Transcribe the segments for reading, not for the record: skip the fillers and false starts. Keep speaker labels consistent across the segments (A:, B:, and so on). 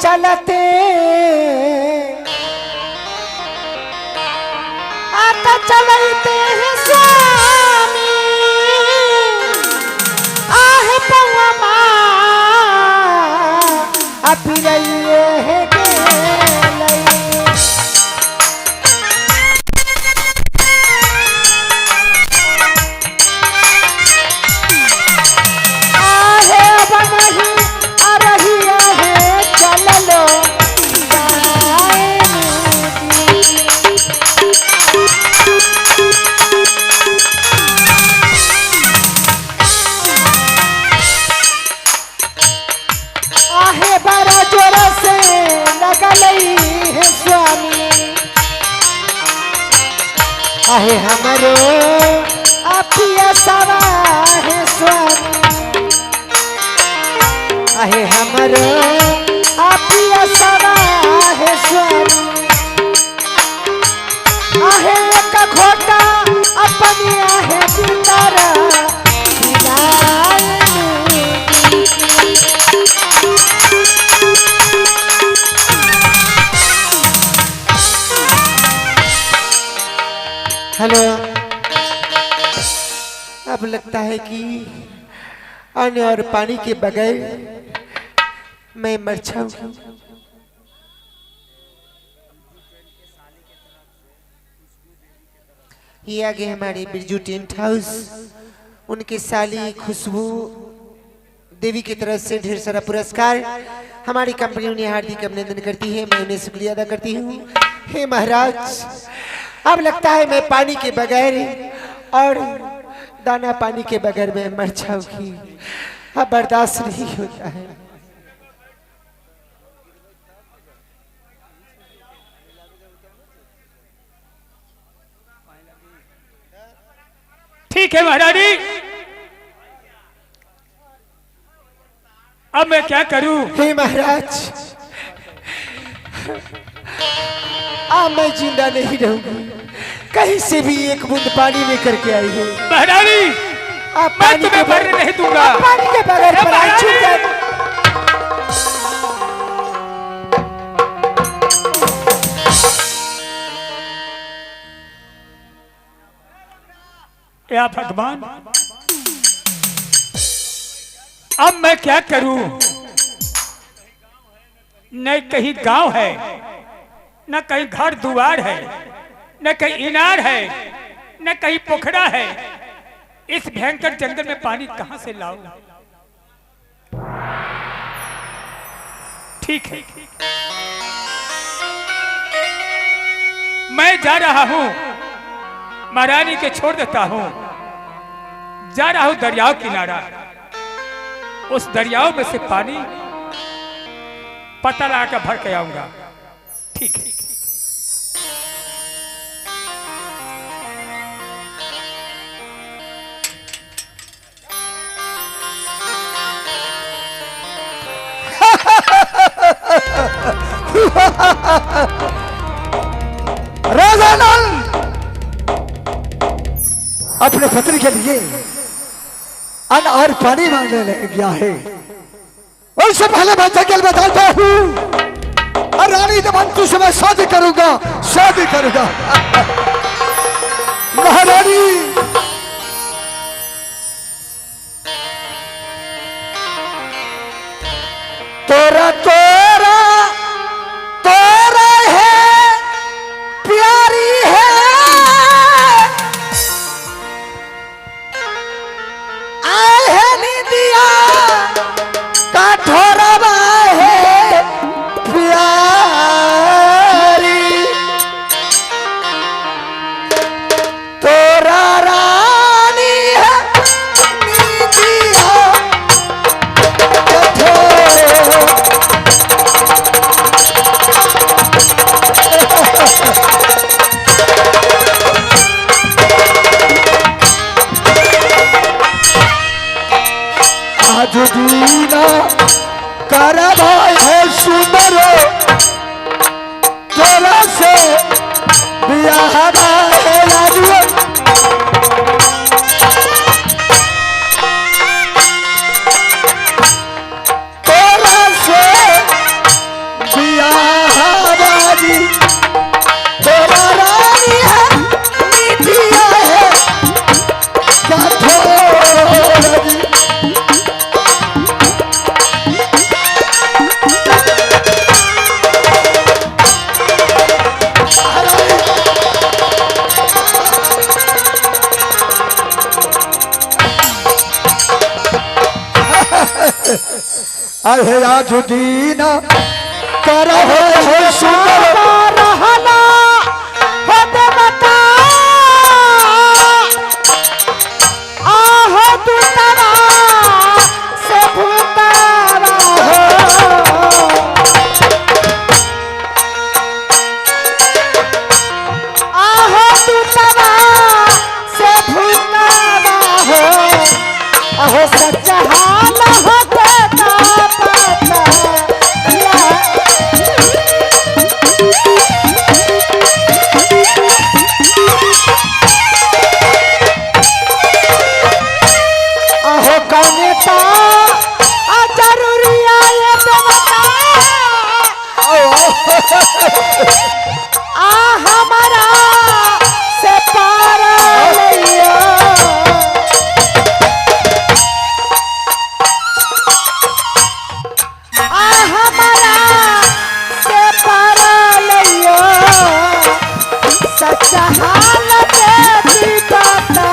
A: चलते आता चलते हैं स्वामी आहे पौआ अपिरइए है आहे हमरो अपिया सवा है स्वामी आहे हमरो अपिया सवा है स्वामी आहे का खोटा अपनी आहे भीतर हेलो। अब लगता है कि अन्न और पानी के बगैर मैं मर जाऊंगा। ये आगे हमारे बिरजू टेंट हाउस उनके साली खुशबू देवी की तरफ से ढेर सारा पुरस्कार हमारी कंपनी उन्हें हार्दिक अभिनंदन करती है। मैं उन्हें शुक्रिया अदा करती हूँ। हे महाराज, अब लगता है मैं पानी के बगैर और दाना पानी के बगैर मैं मर जाऊंगी। अब बर्दाश्त नहीं होता है।
B: ठीक है महारानी, अब मैं क्या करूं?
A: हे महाराज, अब मैं जिंदा नहीं रहूंगी। कहीं से भी एक बूंद पानी लेकर के आई है
B: महारानी।
A: आप
B: मैं तुम्हें मरने नहीं दूंगा।
A: पानी के बगैर
B: या भगवान, अब मैं क्या करूं? न कहीं गांव है, न कहीं घर दुआर है, न कहीं इनार है, न कहीं पोखरा है। इस भयंकर जंगल में पानी कहां से लाऊं? ठीक है, मैं जा रहा हूं, महारानी के छोड़ देता हूं, जा रहा हूं दरियाओं किनारा। उस दरियाओं में से पानी पता लगा भर के आऊंगा। ठीक है।
A: राजानंद अपने पत्नी के लिए अन्न और पानी मांगने लग गया है। उससे पहले मैं जंगल बताता हूँ और रानी दमंतु से मैं शादी करूंगा, शादी करूंगा। महारानी, तोरा तोरा तोरा है प्यारी है, आए है निदिया काठोरवा है प्यारी।
C: अहे राजुदीन करहो सुंदर
A: रहना होते बता आहो दूतवा से भूतवा हो आहो दूतवा से भूतवा हो आहो सच्चा हाल होते हमारा से पार लइया हमारा से पार लइया सच्चा हाल तेरी बाता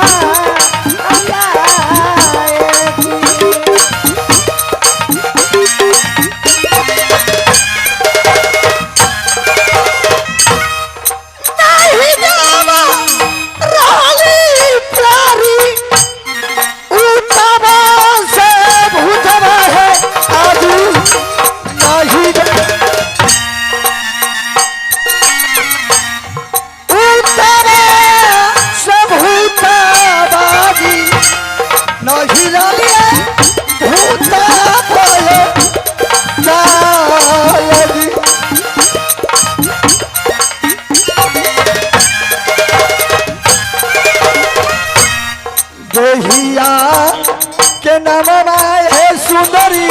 C: देहिया के नाम है सुंदरी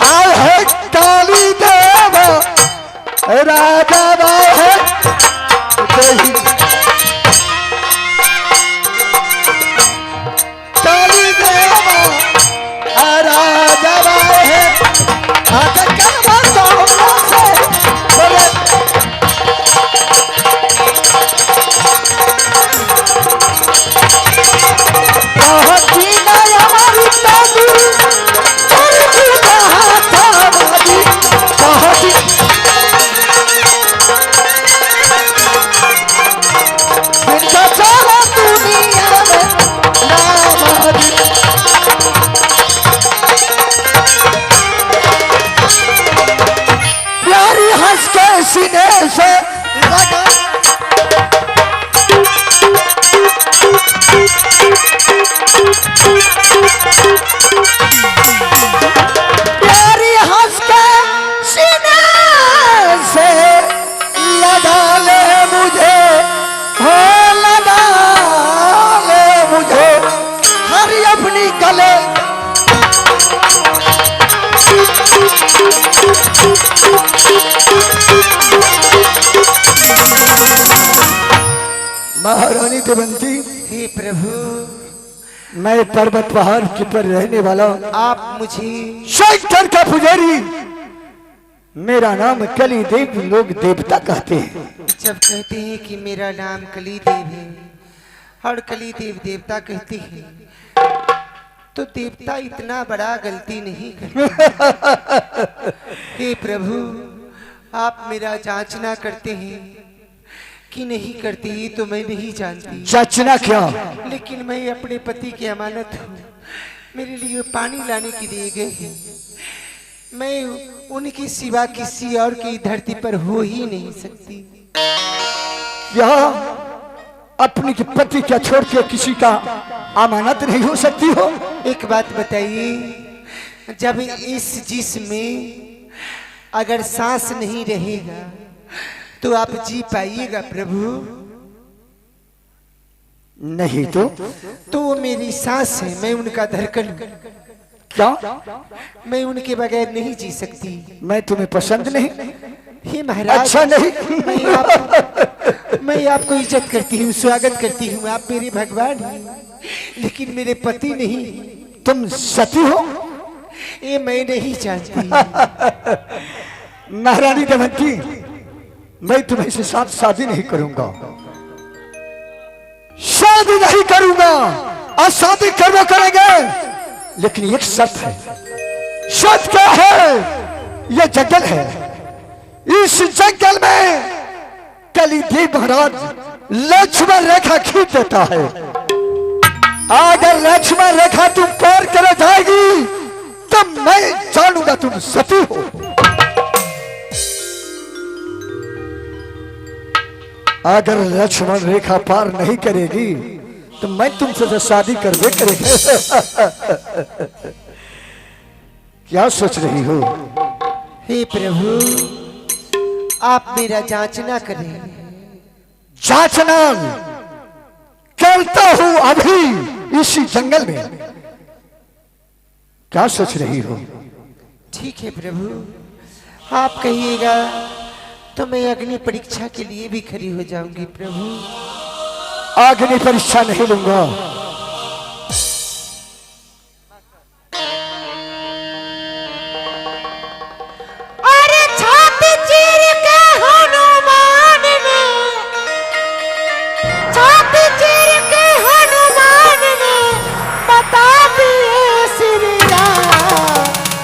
C: आय है काली देव राजा है काली देव राजा है सीने से लगा प्यारी हंस के सीने से लगा ले मुझे हो लगा ले मुझे हरी अपनी गले महारानी देवंती।
A: हे प्रभु,
C: मैं पर्वत पहाड़ के पर रहने वाला
A: आप मुझे
C: शंकर का पुजारी, मेरा नाम कली देव, लोग देवता कहते हैं।
A: जब कहते हैं कि मेरा नाम कली देव है और कली देव देवता कहते हैं तो देवता इतना बड़ा गलती नहीं करते। हे प्रभु, आप मेरा जांचना करते हैं कि नहीं करती तो मैं नहीं जानती।
C: जांचना क्या?
A: लेकिन मैं अपने पति की अमानत हूँ, मेरे लिए पानी लाने के लिए गए हैं। मैं उनके सिवा किसी और की धरती पर हो ही नहीं सकती।
C: क्या अपने के पति क्या छोड़ के किसी का अमानत नहीं हो सकती हो?
A: एक बात बताइए, जब इस जिस्म में अगर सांस नहीं रहेगा तो आप जी पाइएगा प्रभु?
C: नहीं तो
A: वो मेरी सांस है, मैं उनका धड़कन हूं।
C: क्या
A: मैं उनके बगैर नहीं जी सकती।
C: मैं तुम्हें पसंद नहीं?
A: हे महाराज,
C: अच्छा नहीं।
A: मैं आपको इज्जत करती हूँ, स्वागत करती हूँ, आप मेरे भगवान हैं, लेकिन मेरे पति नहीं।
C: तुम सती हो?
A: ये मैं नहीं जानती।
C: महारानी दमयंती, मैं तुम्हें से साथ शादी नहीं करूंगा, शादी नहीं करूंगा। और शादी करना करेंगे लेकिन एक शर्त है। शर्त क्या है? ये जंगल है, इस जंगल में कलिदेव महाराज लक्ष्मण रेखा खींच देता है। अगर लक्ष्मण रेखा तुम पार कर जाएगी तब मैं जानूंगा तुम सती हो। अगर लक्ष्मण रेखा पार नहीं करेगी तो मैं तुमसे तो शादी करवे करेगी। क्या सोच रही हो?
A: हे प्रभु, आप मेरा जांचना करें।
C: जांचना करता हूं अभी इसी जंगल में। क्या सोच रही हो?
A: ठीक है प्रभु, आप कहिएगा तो मैं अग्नि परीक्षा के लिए भी खड़ी हो जाऊंगी प्रभु।
C: अग्नि परीक्षा नहीं लूंगा।
A: अरे छाती चीर के हनुमान ने, छाती चीर के हनुमान ने बता दिए श्री राम,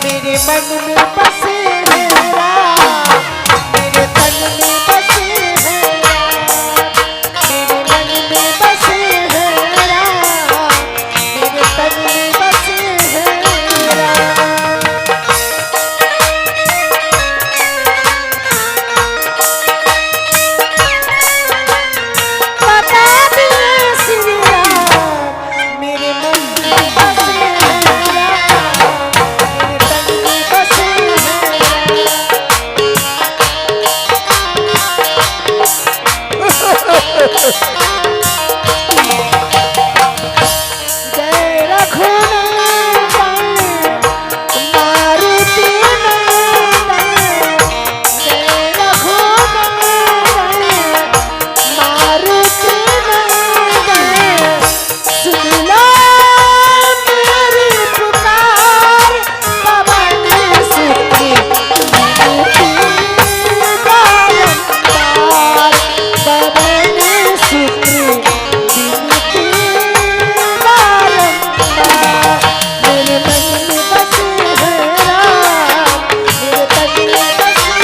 A: मेरे मन में बसे हैं राम, मेरे तन में बसे हैं राम, मेरे मन में बसे हैं राम, मेरे तन में बसे हैं राम। बता दिए श्री राम, मेरे मन में बसे हैं राम, मेरे तन में बसे हैं जय रघुनंदन मारुति नंदन, जय रघुनंदन मारुति नंदन, सुन लो मेरी पुकार, पवन सुत विनती बारंबार, पवन सुत विनती बारंबार, मेरे मन में बसे हैं राम, मेरे तन में बसे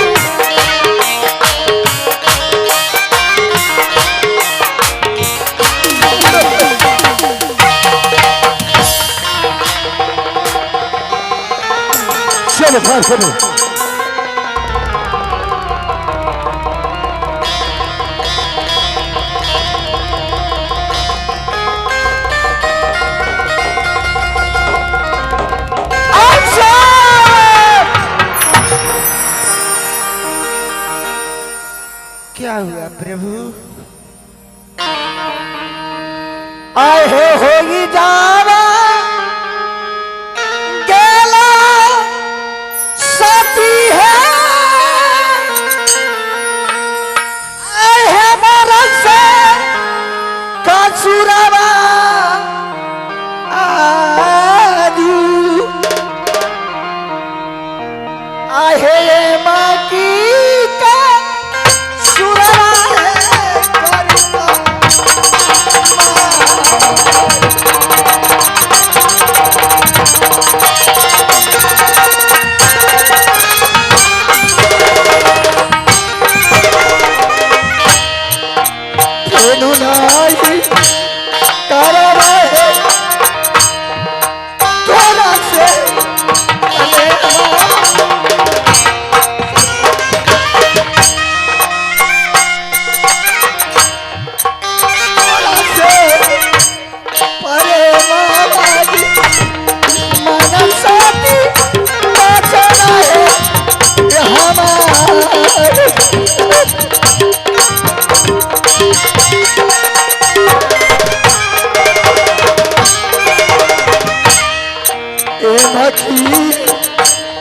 C: चलो फार करो।
A: क्या हुआ प्रभु?
C: आए होगी जावा गेला सती है, आए है मरद से कासुरवा आदू, आए है माँ की का सुरवा है करता।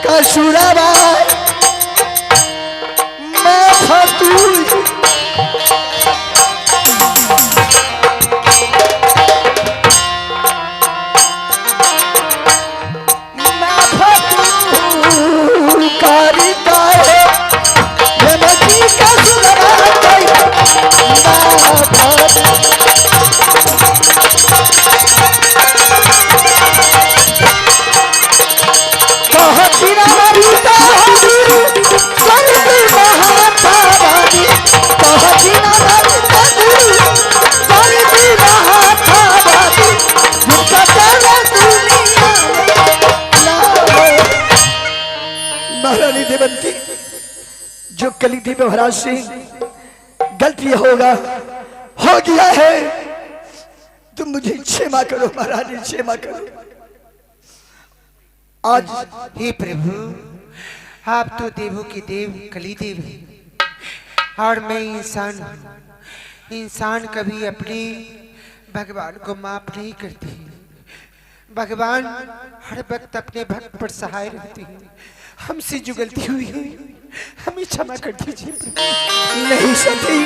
C: कसुरवा मैं फतू देव महाराज से गलती होगा हो गया है, तुम मुझे क्षमा करो महाराज, क्षमा करो। आज
A: हे प्रभु, आप तो देवों के देव कलिदेव हैं और मैं इंसान हूँ। इंसान कभी अपने भगवान को माफ नहीं करते। भगवान हर वक्त अपने भक्त पर सहाय रहते हैं। हमसे जो गलती हुई है हमें क्षमा कर दीजिए।
C: नहीं सती,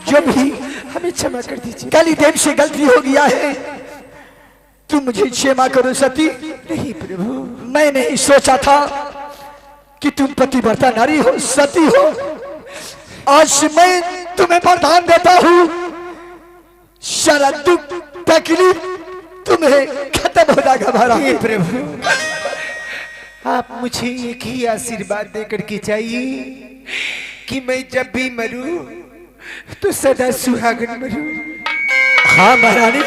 C: जो भी
A: हमें क्षमा कर दीजिए।
C: कलिदेव से गलती हो गया है, तुम मुझे क्षमा करो सती।
A: नहीं प्रभु,
C: मैं नहीं सोचा था कि तुम पतिव्रता नारी हो, सती हो। आज मैं तुम्हें वरदान देता हूँ, सारा दुख तकलीफ तुम्हें खत्म हो जाएगा महाराज।
A: हे प्रभु, आप मुझे एक ही आशीर्वाद देकर के चाहिए कि मैं जब भी मरूं तो सदा सुहागन मरूं।
C: हाँ महारानी,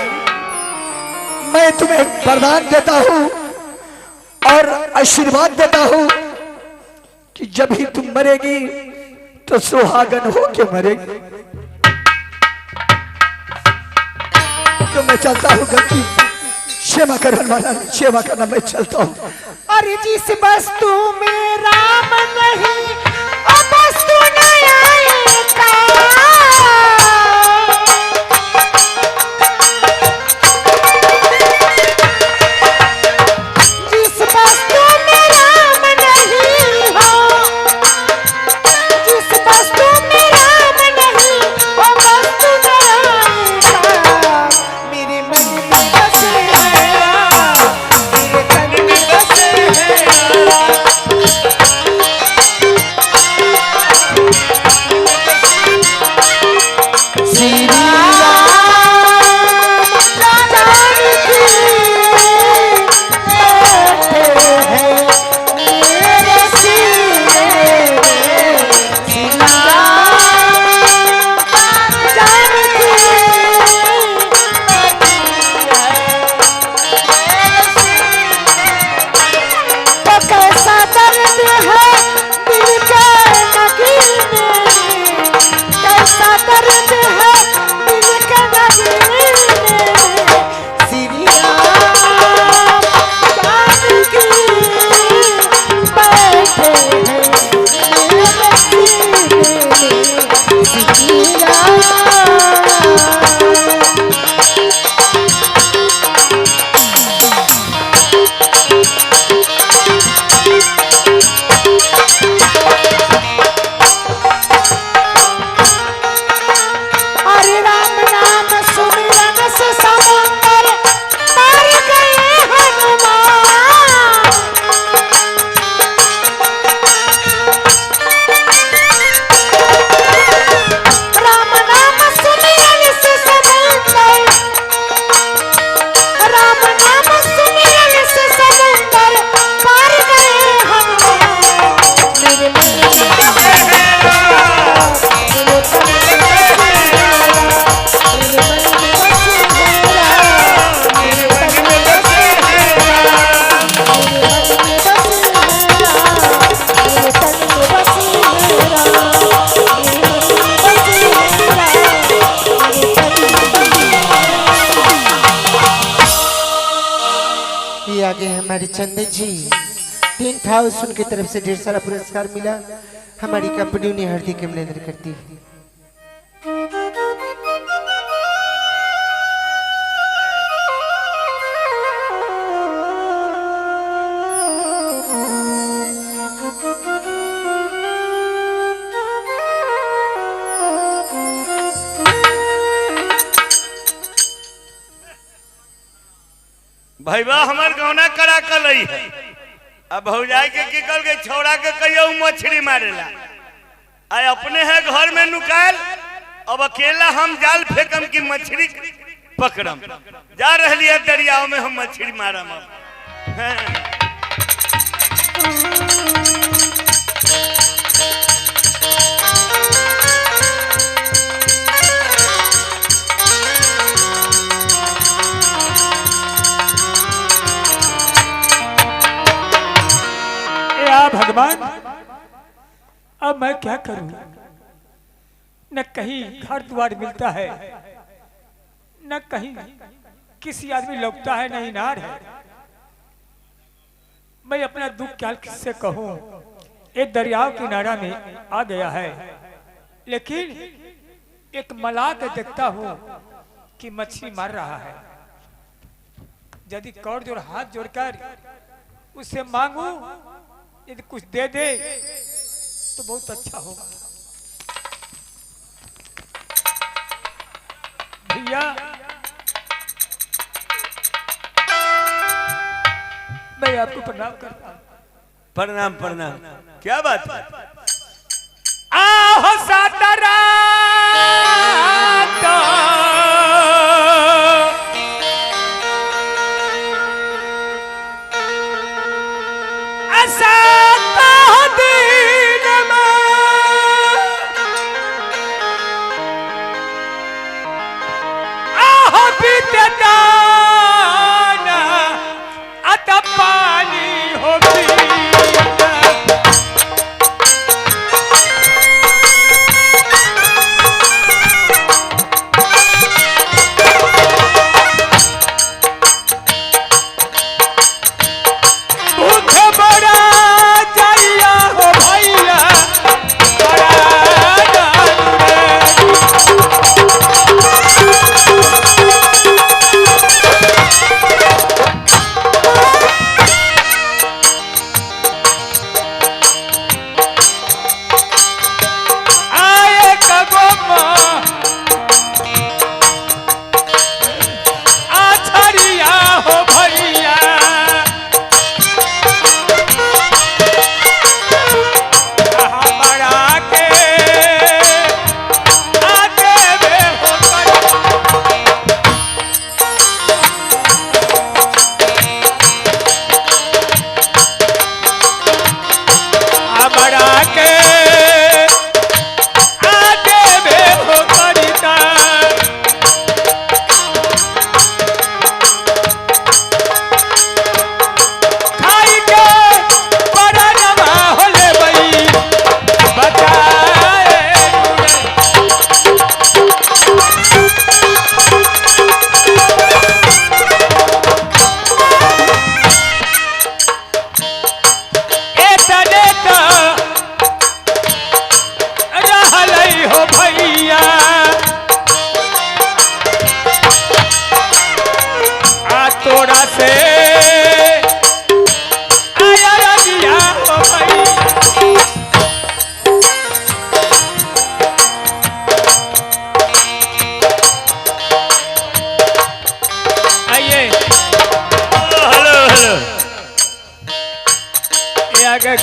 C: मैं तुम्हें वरदान देता हूँ और आशीर्वाद देता हूँ कि जब भी तुम मरेगी तो सुहागन हो के मरेगी। तो मैं चलता हूँ, गलती क्षमा करना महाराज, क्षमा करना, मैं चलता हूँ।
A: अरे जिस वस्तु में राम नहीं अब वस्तु नहीं आएगा। जिस वस्तु में राम नहीं हो, जिस वस्तु में राम नहीं वो वस्तु नहीं आएगा। मेरे मन में बसे है, मेरे तन में बसे है। श्री राम जानकी बैठे हैं मेरे सीने में। श्री राम जानकी तो कैसा दर्द है दिल के नगीने, कैसा दर्द है दिल के नगीने। श्री राम जानकी बैठे हैं मेरे सीने में। श्री राम हरे राम नाम सुमिरन से समुंदर पार गए हनुमान। राम नाम सुमिरन से समुंदर, राम नाम सुमिरन से समुंदर पार गए हनुमान। मेरे मन में बसे है, मेरे तन में बसे है। मेरे मन में बसे है, मेरे तन में बसे है। मेरे मन में बसे है, मेरे तन में बसे है। मेरे मन में बसे है, मेरे तन में बसे है। ये आगे हमारे चंदन जी 10,000 उनकी तरफ से ढेर सारा पुरस्कार मिला। हमारी कंपनी उन्हें हार्दिक अभिनंदन करती है।
D: भैया हमार गौना करा कलई है, अब भौजाई के की कल के छोड़ा के कहियो मछली मारेला। आय अपने है घर में नुकाल, अब अकेला हम जाल फेंकम की मछली पकड़म। जा रहली है दरियाओं में हम मछली मारम।
B: भगवान अब मैं क्या करूं? न कहीं घर द्वार मिलता है, न कहीं किसी आदमी लौटता है, न इनार है। मैं अपना दुख क्या किससे कहूं? एक दरिया किनारा में आ गया है, लेकिन एक मलाह के देखता हूं कि मछली मार रहा है। यदि कौड़ जोड़ हाथ जोड़कर उससे मांगू, यदि कुछ दे दे तो बहुत अच्छा होगा। भैया मैं आपको प्रणाम करता हूं।
D: प्रणाम प्रणाम। क्या बात है?
B: आहो सातरा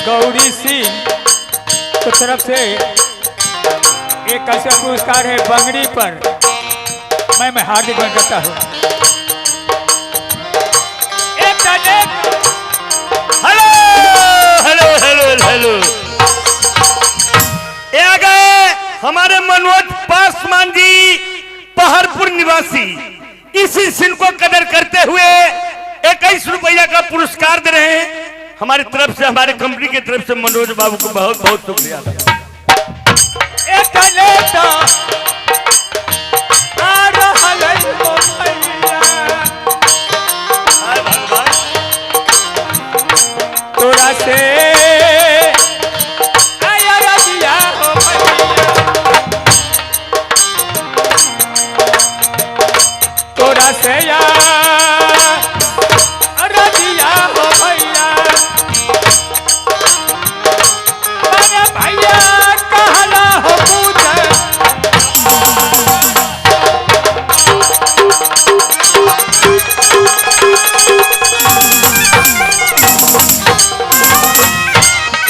B: गौरी सिंह की तरफ से एक ऐसा पुरस्कार है बंगड़ी पर, मैं हार्दिक अभिनंदन करता हूँ।
D: Hello hello hello hello. ये आ गए हमारे मनोज पासवान जी, पहाड़पुर निवासी। इसी सिंह को कदर करते हुए 21 रुपया का पुरस्कार दे रहे हैं हमारी तरफ से, हमारे कंपनी की तरफ से। मनोज बाबू को बहुत बहुत शुक्रिया।
B: तोरा से तोरा से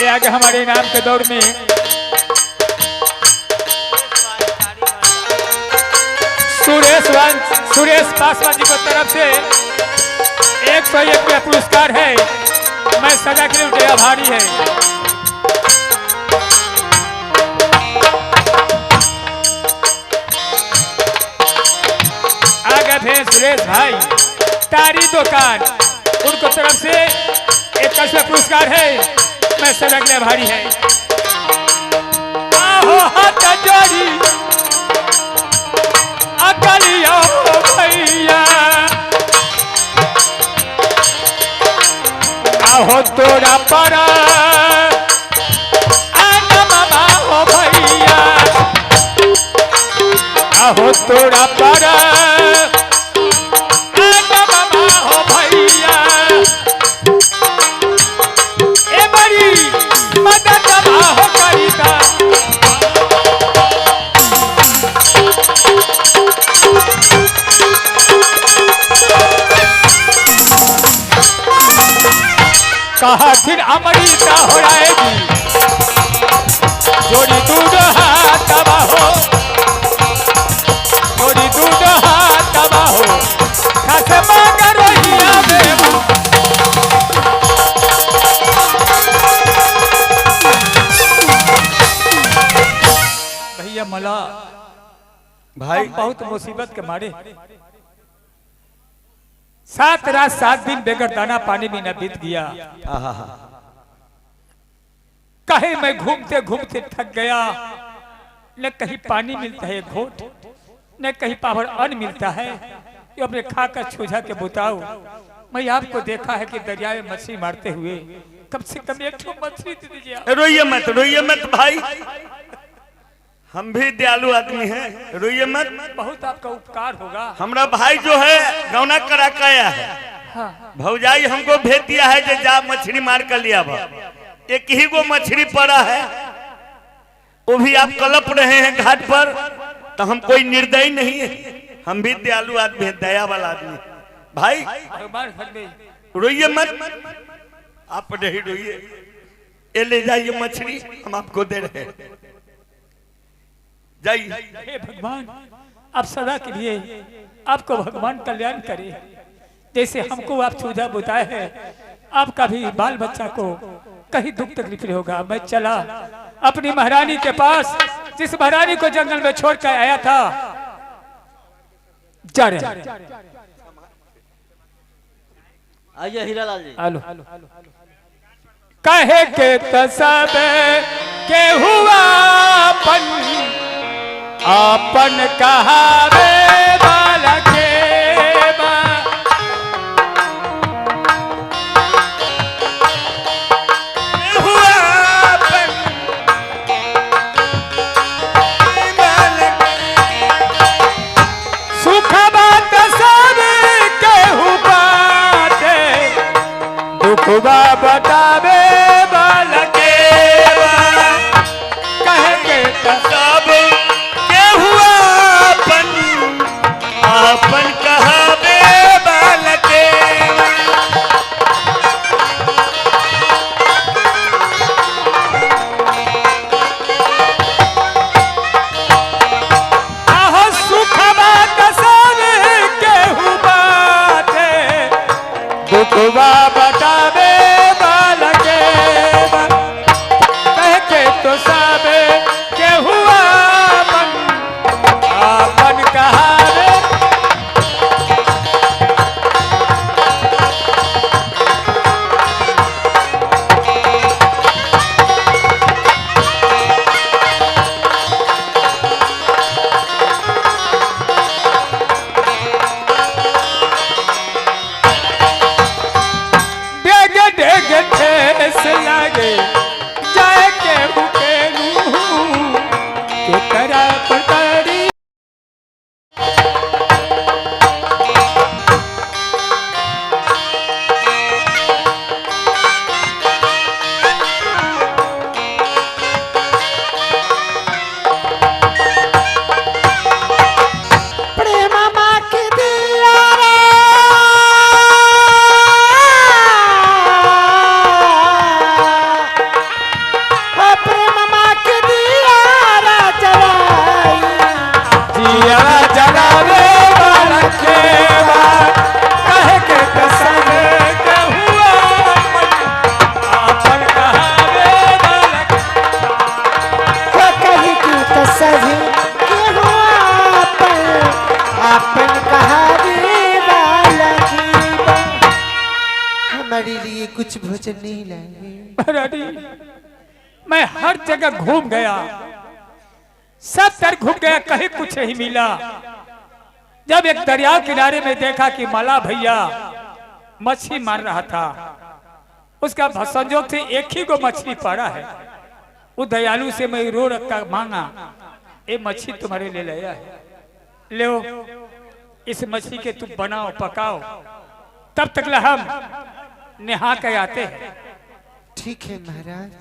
B: आगे हमारे इनाम के दौर में सुरेश पासवान जी की तरफ से 101 रुपया पुरस्कार है। मैं सदा के लिए उनके आभारी है। आगे फिर सुरेश भाई तारी दुकान, उनको तरफ से 21 पुरस्कार है। मैं सदा के लिए आभारी है। हो हाथ जोड़ी अकलिया हो भैया आहो तोरा परा मामा हो भैया आहो तोरा परा मामा हो भैया ए बड़ी मदद हो करिता कहा फिर अमृता हो जाएगी जोड़ी दूध हाथ हो जोड़ी दूध हाथ हो खासे मगर रोहिया बेबू भैया मला
D: भाई
B: बहुत मुसीबत के मारे 7 रात 7 दिन बेगर दाना पानी में न बीत गया कहे मैं घूमते घूमते थक गया न कहीं पानी मिलता है घोट न कहीं पावर अन्न मिलता है ये अपने खाकर छुझा के बताओ मैं आपको देखा है कि दरिया में मछली मारते हुए कम से कम एक ठो मछली दे दीजिए
D: रोइए मत भाई हम भी दयालु आदमी हैं रोइए मत
B: बहुत आपका उपकार होगा
D: हमरा भाई जो है गौना करा के आया है
B: हाँ।
D: भौजाई हमको भेज दिया है जो जा मछली मार कर लिया एक ही को मछली पड़ा है वो भी आप कलप रहे हैं घाट पर तो हम कोई निर्दयी नहीं है हम भी दयालु आदमी है दया वाला आदमी भाई रोइए मत आप नहीं रोइए ये ले जाइए मछली हम आपको दे रहे हैं जाइए
B: हे भगवान आप सदा के लिए आपको भगवान कल्याण करे जैसे हमको आप सुझाव बताए हैं आपका भी बाल बच्चा को कहीं दुख तकलीफ नहीं होगा मैं चला अपनी महारानी के पास जिस महारानी को जंगल में छोड़ कर आया था जा रहे
E: आइए हीरालाल जी
B: आलो कहे के तसब के हुआ अपन कहावे वाला के सुख बात सब केहू बाटे दुख बतावे वाला के कहे के
D: सब के हुआ अपन कहावे वाला के
B: आहो सुख बात सब केहू बाटे दुखवा बतावे वाला के कह के तो सब केहू अपन कहावे डेग ठेस लागे जाए के बुकेरू के करा पकड़ी
A: प्रेम माँ के दिया रे प्रेम माँ के दिया रे
B: जिया जगावे वाला के कहे के कसम के हुआ अपन कहावे वाला
A: कहीं की तो सभी के हुआ पर अपन कहानी वाला जीवन हमारे लिए कुछ भोजन नहीं लाए
B: महारानी मैं हर जगह घूम गया सब तर घूम गया, कहीं कुछ नहीं मिला। जब एक दरिया किनारे में देखा कि मला भैया मछली मार रहा था, उसका संजोग से एक ही को मछली पड़ा है। वो दयालु से मैं रो रखा मांगा, ये मछली तुम्हारे लिए लाया है, ले इस मछली के तुम बनाओ पकाओ, तब तक हम नहा के आते हैं।
A: ठीक है महाराज,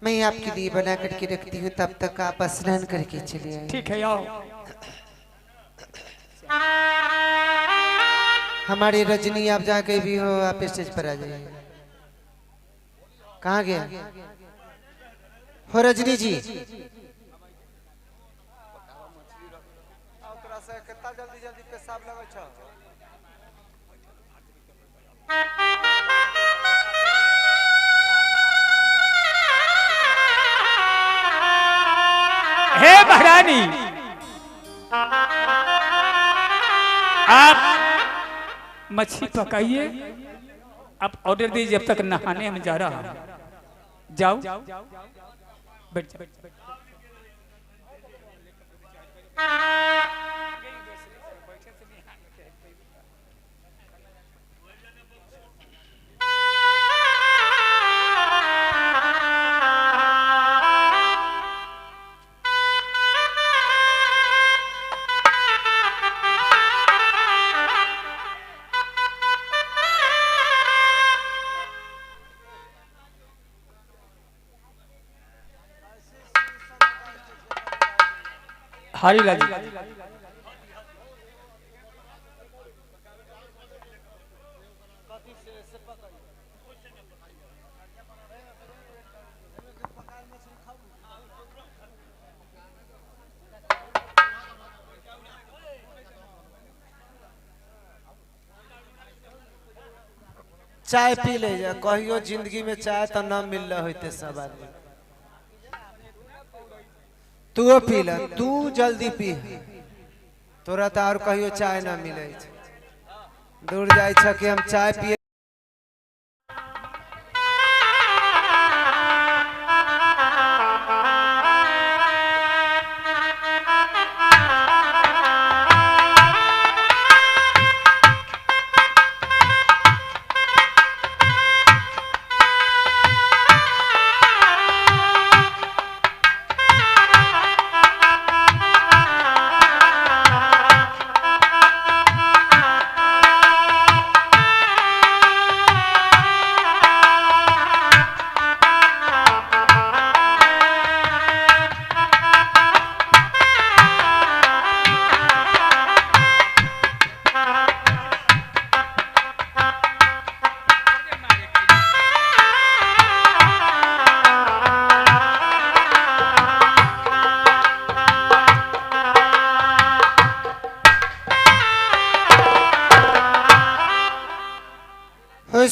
A: मैं आपके लिए बना करके रखती हूँ, तब तक आप स्नान करके चले आए।
B: ठीक है, आओ।
A: हमारे रजनी, आप जहाँ कहीं भी हो, आप स्टेज पर आ जाइए। कहाँ गया हो रजनी जी? जल्दी जल्दी पेशाब लगे छ।
B: हे महारानी, आप मछली पकाइए, आप ऑर्डर दीजिए, जब तक नहाने हम जा रहा हूं। जाओ बैठ जाओ। हारी लाजी,
A: चाय पी ले जा, कहियो जिंदगी में चाय तो न मिल रहा होते सब आदमी। तू पी ल, तू जल्दी पी, तोरा तो और कहियो चाय ना मिले। दूर जाए छ कि हम चाय पिए।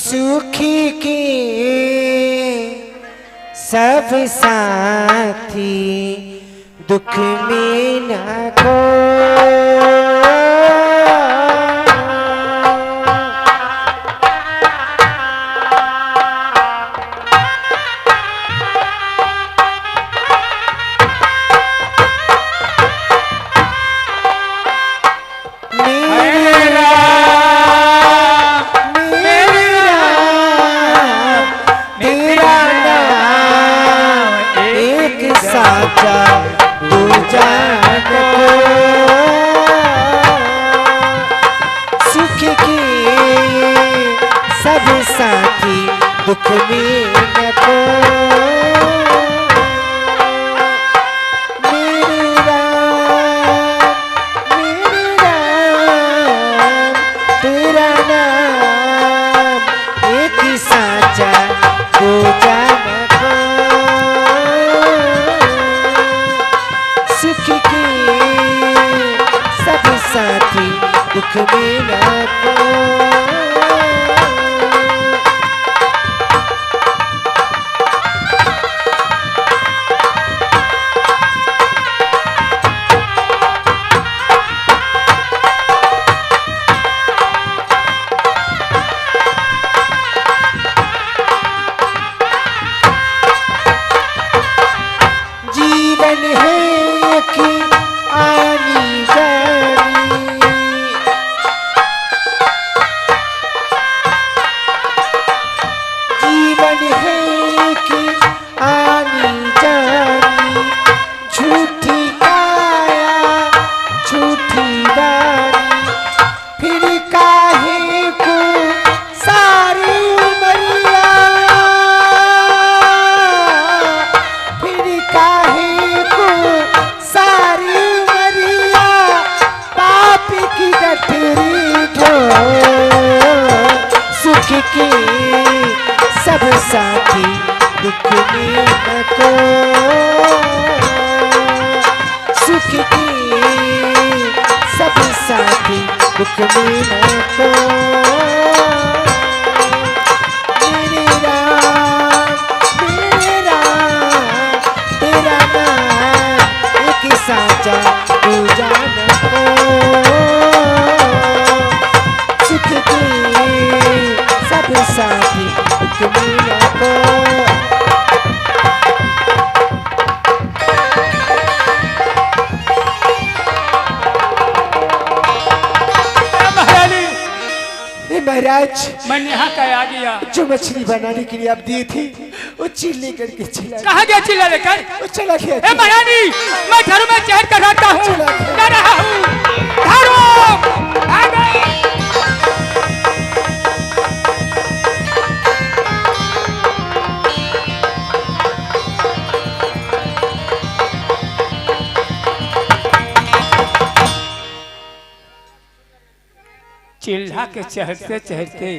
A: सुखी के सब साथी, दुख में न को। दुख में न को। मेरे राम तेरा नाम एक ही साचा दूजा न को। सुख के सब साथी दुख में न को। जीवन है दुख मिला को मेरी रात तेरा नाम एक साचा तू जान को सुख के सब साथी दुख मिला को महाराज
B: मैं यहाँ का आ गया।
A: जो मछली बनाने के लिए आप दिए थे वो चील लेकर के चला
B: कहाँ गया चिल्ला लेकर?
A: वो चला गया।
B: ए महारानी, मैं घरों में चहर कर रहता हूँ, डर रहा हूँ। घरों आ गए। चिल्ला के चहरते चहरते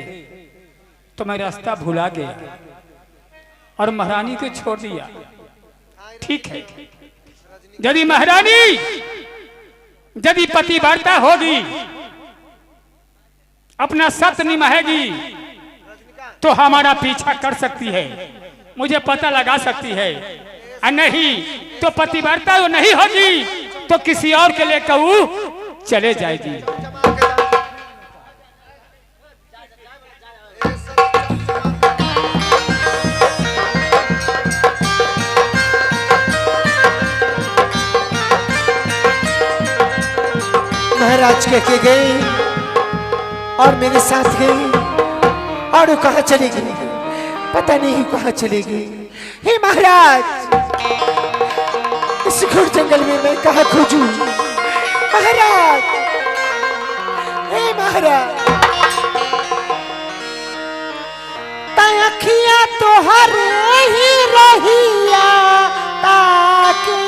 B: तो मैं रास्ता भुला गया और महारानी को छोड़ दिया। ठीक है, यदि महारानी यदि पतिव्रता होगी, अपना सत्य निभाएगी तो हमारा पीछा कर सकती है, मुझे पता लगा सकती है। और नहीं तो पतिव्रता वो नहीं होगी तो किसी और के लिए कहूँ चले जाएगी।
A: महाराज कह के गई और मेरे साथ गई और वो कहाँ चली गई पता नहीं कहाँ चली गई। हे महाराज, इस घोर जंगल में मैं कहाँ खोजूं? महाराज, हे महाराज, अखियां तो हर ही रहिया ताके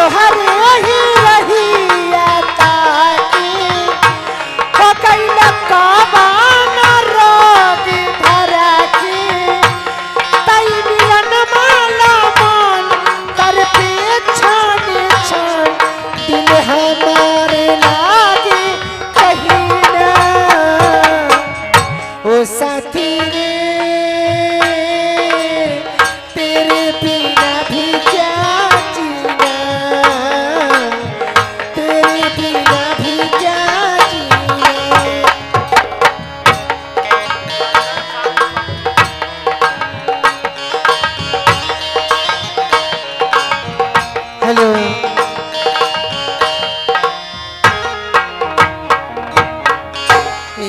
A: हर ही रहिया ताके हो गई काबाना रोग धरा के तई मिलन माला मान कर पे छान छान दिल हमारे लागे कहीं ना ओ साथी रे तेरे बिना भी क्या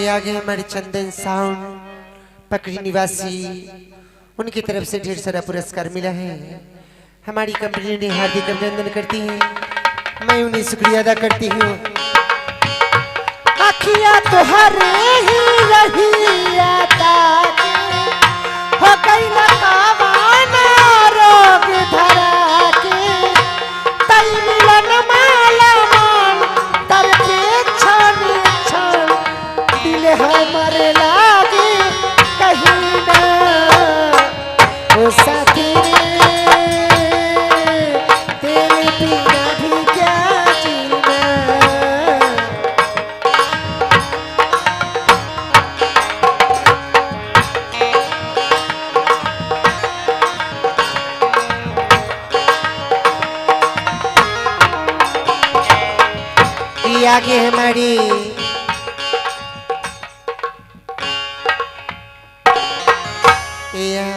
A: आगे हमारे चंदन साउंड पकड़ी निवासी उनकी तरफ से ढेर सारा पुरस्कार मिला है। हमारी कंपनी ने हार्दिक अभिनंदन करती है, मैं उन्हें शुक्रिया अदा करती हूँ। अखियां तो हर ही रहिया ताके हो गई ना कावाना रोग धरा के तई मिलन माला मान कर के छान छान दिल हमारे लागे कहीं ना ओ साथी रे तेरे बिना भी क्या जीना। ये आगे हमारी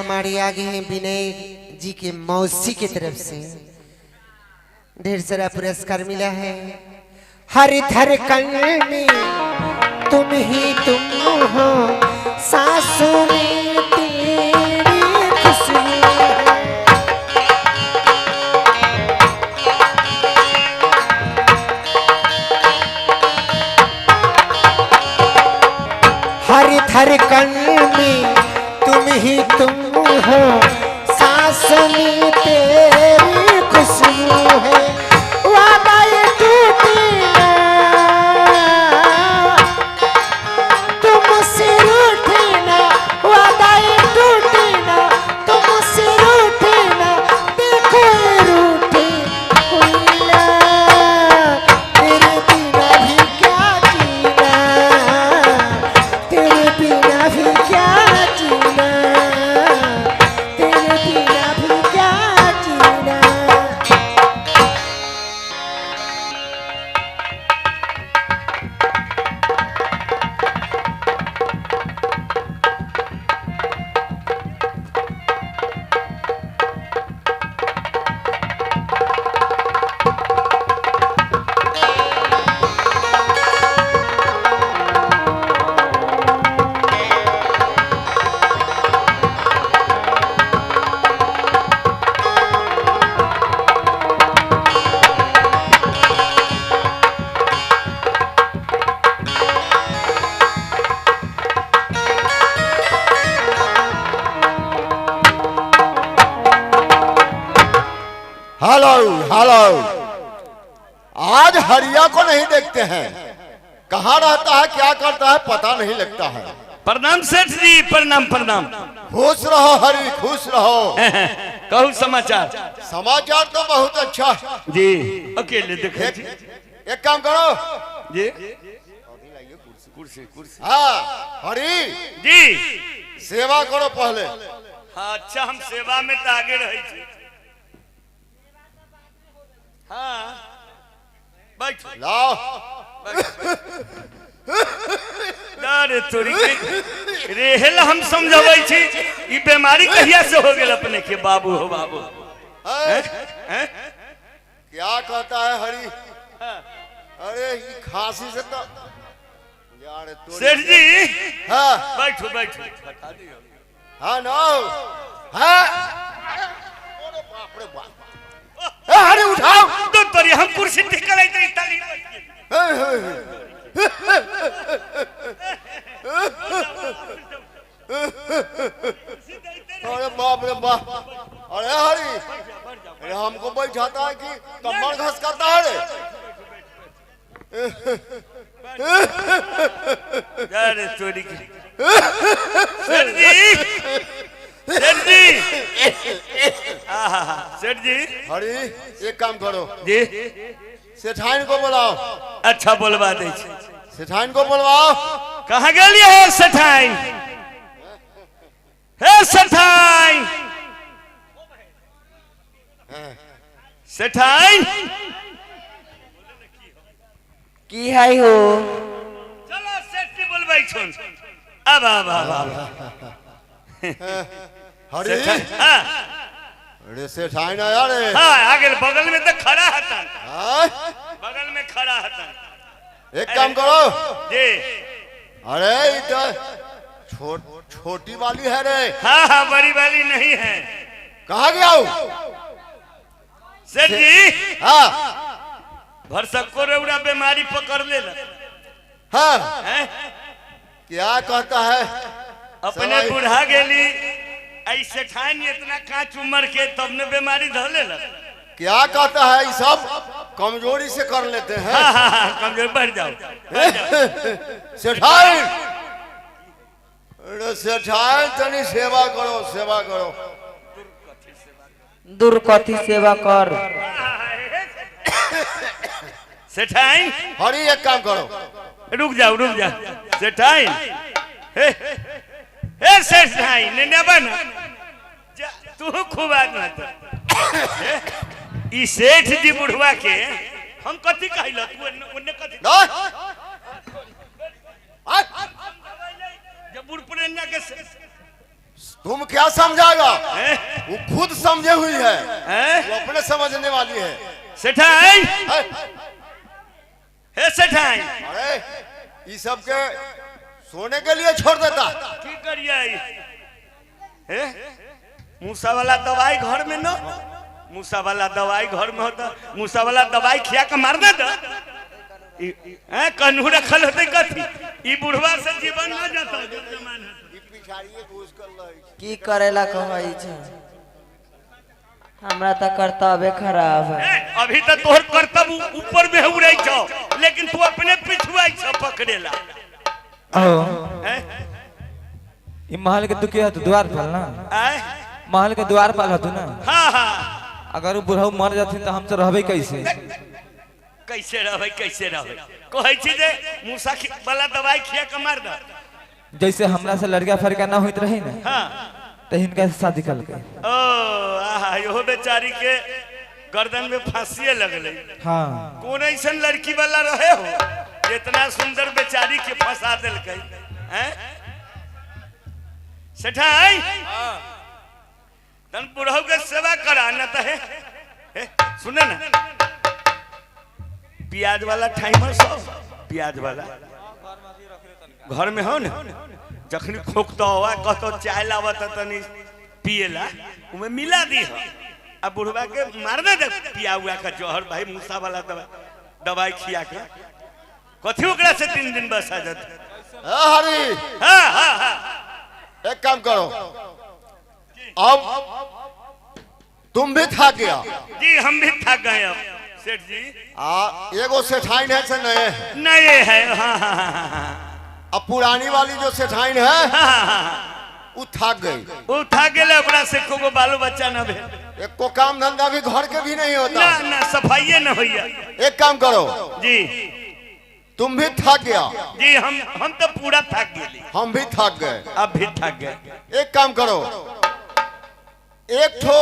A: हमारे आगे हैं विनय जी के मौसी की तरफ से ढेर सारा पुरस्कार मिला है। हर धड़कन में तुम ही तुम हो, सांसों में तेरी खुशबू है। हर धड़कन में तुम ही तुम हो, सांसों में तेरी खुशबू है। वादा ये टूटे ना, तुमसे रूठे ना,
C: हेलो हेलो। आज हरिया को नहीं देखते हैं, कहाँ रहता है क्या करता है पता नहीं लगता है।
D: प्रणाम सेठ जी, प्रणाम प्रणाम।
C: खुश रहो हरि, खुश रहो।
D: कहू समाचार।
C: समाचार तो बहुत अच्छा
D: जी अकेले देखे जी।
C: एक काम करो
D: जी, कुर्सी कुर्सी।
C: हाँ हरि
D: जी
C: सेवा करो पहले।
D: हाँ अच्छा, हम सेवा में तो आगे रही थी। हाँ बैठ
C: लाओ।
D: अरे तोरी के रेहल हम समझावे छी, ई बीमारी कहिया से हो गेल अपने के बाबू हो बाबू। हैं?
C: क्या कहता है हरि? अरे ये खांसी से तो यार
D: सेठ जी
C: हाँ
D: बैठो बैठो, बता दियो।
C: हाँ नो हाँ। अरे बाप रे बाप। हरि उठाओ
D: तो तोरी हम कुर्सी ठीक कराई तरी ताली बज
C: अरे बाप रे बाप। अरे हरि अरे हमको बैठाता है कि कमर घस करता है रे।
D: अरे तोरी के सेठ जी, सेठ जी सेठ जी।
C: हरि एक काम करो
D: जी
C: सेठाइन को बुलाओ।
D: अच्छा बोलवा दे छी।
C: सेठाइन को बुलवाओ।
D: कहाँ गेलिए है सेठाइन? हे सेठाइन, सेठाइन
A: की है हो?
D: चलो सेठ जी बोलबै छन। अब
C: हरि
D: हाँ
C: अरे सेठाइन आया रे।
D: हाँ आगे बगल में तो खड़ा हतन,
C: हाँ?
D: बगल में खड़ा हतन।
C: एक काम करो
D: जी।
C: अरे ये तो छोटी वाली है रे।
D: हाँ हाँ बड़ी वाली नहीं है।
C: कहाँ गया हूँ?
D: सेठ जी
C: हाँ
D: भरसको रेउड़ा बीमारी पकड़ ले
C: हाँ
D: हैं?
C: क्या कहता है?
D: अपने
C: सवाई-
D: बुढ़ा गेली ऐसे ठान इतना कांच उम्र के तब ने बीमारी धर ले।
C: क्या कहता है? ये सब कमजोरी से कर लेते हैं।
D: हाँ हाँ हाँ कमजोर बढ़ जाओ, बढ़ जाओ।
C: सेठाइन अरे सेठाइन तनी सेवा करो, सेवा करो।
A: दुर्कथी सेवा कर।
D: सेठाइन
C: हरि एक काम करो
D: रुक जाओ रुक जाओ। सेठाइन हे सेठाइन ने बन तू खूब आदमी तो ई सेठ जी बुढ़वा के हम कथी कहला तू ओने कथी
C: ना?
D: जब बुढ़ पुरनिया के
C: तुम क्या समझाएगा?
D: हैं?
C: वो खुद समझे हुई है,
D: हैं?
C: वो अपने समझने वाली है।
D: सेठाइन
C: है?
D: हे सेठाइन
C: अरे ये सब के सोने के लिए छोड़ देता।
D: की करिए? हे मूसा वाला दवाई घर में न, मूसा वाला दवाई घर में होता, मूसा वाला दवाई खिया के मार दे कन्हू रखल होते कथी? ई बुढ़वा से जीवन न जाता जमाना।
A: की करेला कहै छ? हमरा त कर्तव्य खराब है।
D: अभी तक तोहर कर्तव्य ऊपर में उड़ै छौ, लेकिन तू अपने पिछुआ छ पकड़ेला।
F: ये महल के दुखिया तो द्वार पाल ना,
D: आय
F: महल के द्वार पाल हतु ना।
D: हाँ हाँ
F: अगर वो बुढ़ऊ मर जाथिन तो हम तो रहबे कैसे?
D: कैसे रहबै कैसे रहबै? कहै छी जे मूसा वाला दवाई खिया के मार द।
F: जैसे हमरा से लड़का फड़का ना होइत रही ना,
D: हाँ
F: तो इनका से शादी कर के।
D: ओ आहा यो बेचारी के गर्दन में फांसी लगले।
F: हाँ
D: कौन ऐसा लड़की वाला रहे हो जितना सुंदर बेचारी के फंसा दिलकै? हैं सेठाई तन बुढ़ऊ के सेवा करा न त है सुने ना प्याज वाला टाइमर सब प्याज वाला घर में हो ना, जखनी खोकता हुआ कहतो चाय लावत तनी पिएला उमे मिला दी हो। अब बुढ़वा के मार दे पिया हुआ का जहर भाई मूसा वाला दवाई खिया के कथी ओकरा से 3 दिन बस आ जाते।
C: हरि
D: हाँ हाँ हाँ
C: एक काम करो, अब
G: तुम भी थक गया।
D: जी हम भी थक गए अब सेठ जी।
G: एगो सेठाइन है से नए है।
D: नए है हाँ हाँ हाँ।
G: अब पुरानी वाली जो सेठाइन है वो थक गई।
D: वो थक गए ओकरा से को बालो बच्चा न भेल।
G: एक को काम धंधा भी घर के भी नहीं होता।
D: ना ना सफाई न होइया।
G: एक काम करो
D: जी
G: तुम भी थक गया।
D: जी हम तो पूरा थक गए।
G: हम भी थक गए।
D: अब भी थक गए।
G: एक काम करो एक ठो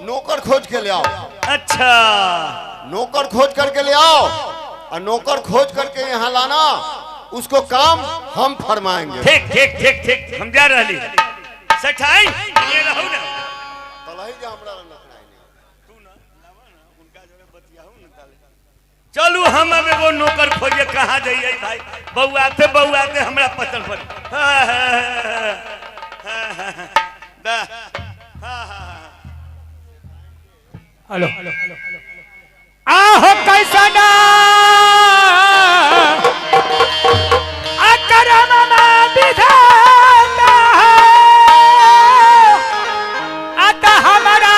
G: नौकर खोज के ले आओ।
D: अच्छा
G: नौकर खोज करके ले आओ और नौकर खोज करके यहाँ लाना। उसको काम हम फरमाएंगे।
D: ठीक ठीक ठीक ठीक हम जा रही सेठाई ये रहू ना। चलू हम अब एगो नौकर खोजे कहाँ जाइए भाई। बउआते हमरा पतल पर
B: हेलो आहो कैसा ना अकरम विधाता अत हमारा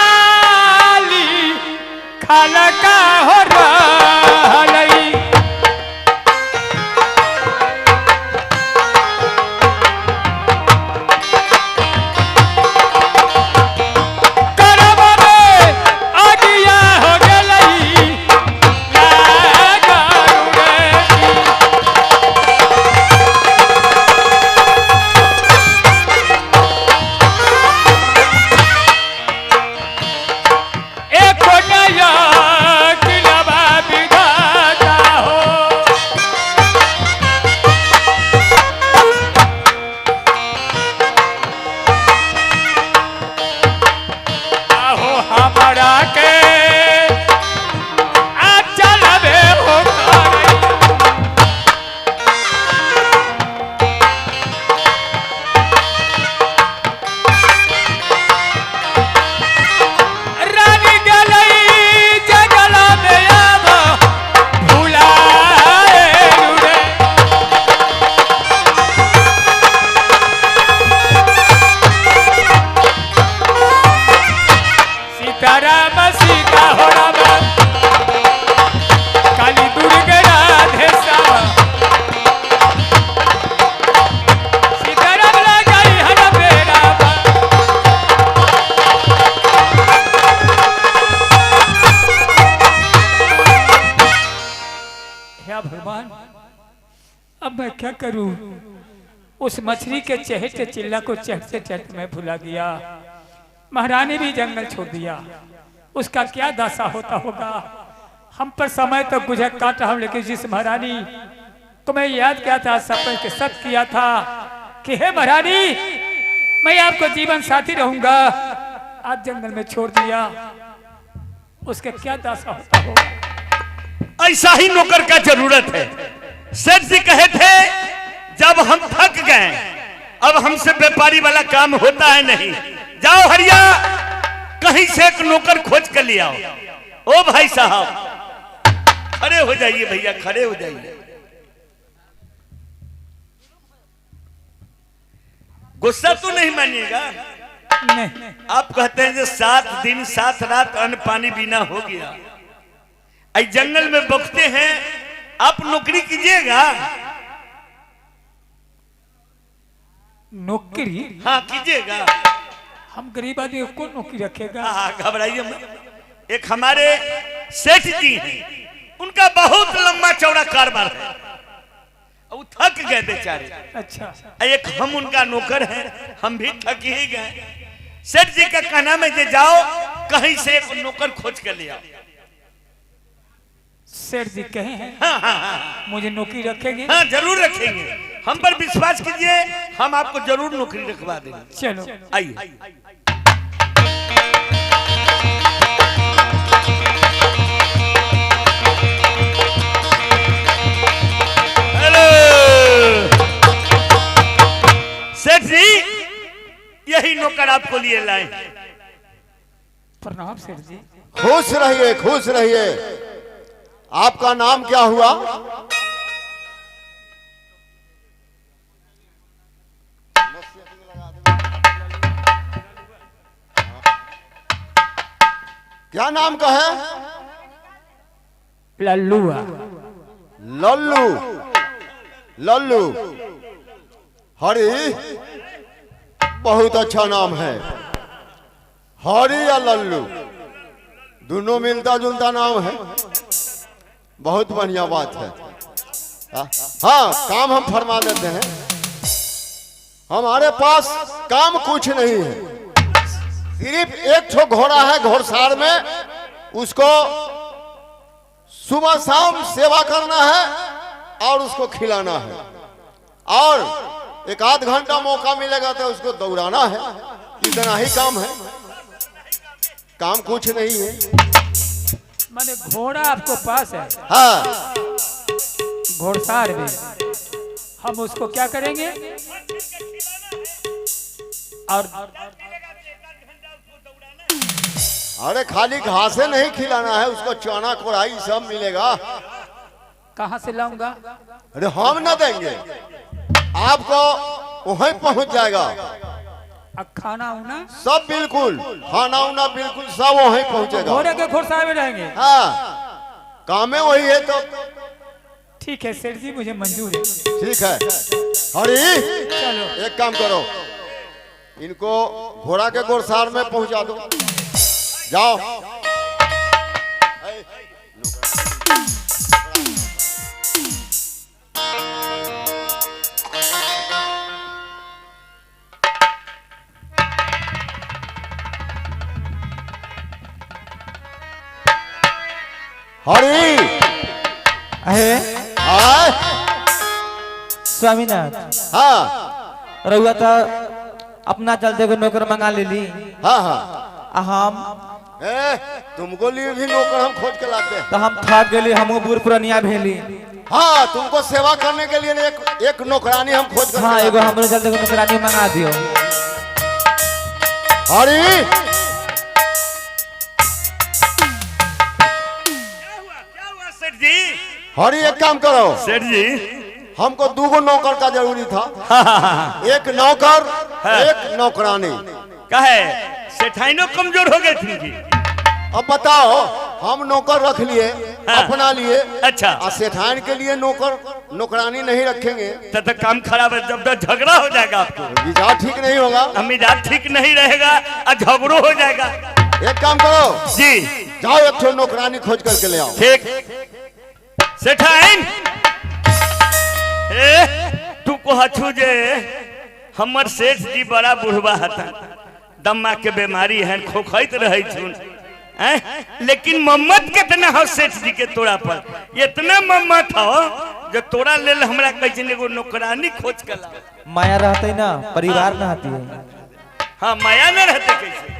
B: ली खलका हो रहलई। अब मैं क्या करूं? उस मछली के चहटे चिल्ला को चढ़ते चढ़ते मैं भुला गया। महारानी भी जंगल छोड़ दिया, उसका क्या दशा होता होगा। हम पर समय तो गुजर काट रहा हूं, लेकिन जिस महारानी को मैं याद किया था, सपने के सत्य किया था कि हे महारानी मैं आपको जीवन साथी रहूंगा, आज जंगल में छोड़ दिया, उसके क्या दशा होता होगा।
D: ऐसा ही नौकर का जरूरत है। सेठ जी कहे थे जब हम थक गए अब हमसे व्यापारी वाला काम होता है नहीं, जाओ हरिया कहीं से एक नौकर खोज कर ले आओ। ओ भाई साहब खड़े हो जाइए भैया, खड़े हो जाइए। गुस्सा तो नहीं मानिएगा।
B: नहीं।
D: आप कहते हैं जो 7 दिन 7 रात अन्न पानी बिना हो गया, आई जंगल में बकते हैं, आप नौकरी कीजिएगा।
B: नौकरी?
D: हाँ कीजिएगा।
B: हम गरीब आदमी को नौकरी रखेगा?
D: घबराइए मत। एक हमारे सेठ जी हैं, उनका बहुत लंबा चौड़ा कारोबार है, वो थक गए बेचारे।
B: अच्छा।
D: एक हम उनका नौकर हैं, हम भी थक ही गए। सेठ जी का कहना में जे जाओ कहीं से एक नौकर खोज कर ले आओ।
B: सेठ जी कहे हैं
D: हाँ,
B: मुझे नौकरी रखेंगे?
D: हाँ जरूर रखेंगे, हम पर विश्वास कीजिए, हम आपको जरूर नौकरी रखवा देंगे।
B: चलो
D: आइए। हेलो सेठ जी, यही नौकर आपको लिए लाए।
B: प्रणाम सेठ जी।
G: खुश रहिए, खुश रहिए। आपका नाम क्या हुआ? क्या नाम का है?
B: लल्लुआ।
G: लल्लू। लल्लू। हरी, बहुत अच्छा नाम है। हरी या लल्लू, दोनों मिलता जुलता नाम है। बहुत बढ़िया बात है। हाँ, काम हम फरमा देते हैं। हमारे पास काम कुछ नहीं है, सिर्फ एक ठो घोड़ा है घोड़सार में, उसको सुबह शाम सेवा करना है और उसको खिलाना है, और एक आध घंटा मौका मिलेगा तो उसको दौड़ाना है। इतना ही काम है, काम कुछ नहीं है।
B: माने घोड़ा आपको पास है?
G: हाँ,
B: घोड़सार भी। हम उसको क्या करेंगे? और
G: अरे खाली घासे नहीं खिलाना है, उसको चना कोड़ाई सब मिलेगा।
B: कहाँ से लाऊंगा?
G: अरे हम ना देंगे, आपको वहीं पहुंच जाएगा।
B: अब खाना उना
G: सब बिल्कुल, खाना उना बिल्कुल सब वहीं पहुंचेगा।
B: घोड़े के घोड़सार में रहेंगे?
G: हाँ, काम में वही है। तो
B: ठीक है सेठ जी, मुझे मंजूर है।
G: ठीक है। हरी,
B: चलो
G: एक काम करो, इनको घोड़ा के घोड़सार में पहुंचा दो। जाओ। हरी,
F: अहे
G: आए।
F: स्वामीनाथ,
G: हाँ
F: रउआ तो अपना चलते को नौकर मंगा ले ली।
G: हाँ हाँ,
F: हम
G: तुमको लिए भी नौकर हम खोज के लाते हैं।
F: तो हम थक गए, हमू बूढ़ पुरानिया भेली।
G: हाँ, तुमको सेवा करने के लिए एक नौकरानी हम खोज कर।
F: हाँ, एगो हमरो चलते को नौकरानी मंगा दियो।
G: हरी,
D: सेठ जी।
G: हरी, एक काम करो,
D: सेठ जी,
G: हमको 2 नौकर का जरूरी था। एक नौकर, एक नौकरानी।
D: कहे सेठाइनो कमजोर हो गए थी जी।
G: अब बताओ, हम नौकर रख लिए अपना लिए।
D: अच्छा।
G: और सेठान के लिए नौकरानी नहीं रखेंगे
D: तब तक काम खराब है, जब तक झगड़ा हो जाएगा आपको,
G: मिजाज ठीक नहीं होगा।
D: मिजाज ठीक नहीं रहेगा और झगड़ो हो जाएगा।
G: एक काम करो
D: जी,
G: जाओ, एक ठो नौकरानी खोज करके ले आओ।
D: ठीक। सेठाइन, तू को हथू जे हमर सेठ जी बड़ा बुढ़वा हता, दम्मा के बीमारी है, खोखैत रहे छुन। लेकिन मम्मत कितना हो सेठ जी के तोरा पर, इतना मम्मत हो जो तोरा लेल हमरा कैसे एगो नौकरानी खोज के ला।
F: माया रहते ना, परिवार न रहती है।
D: हाँ, माया न रहते कैसे?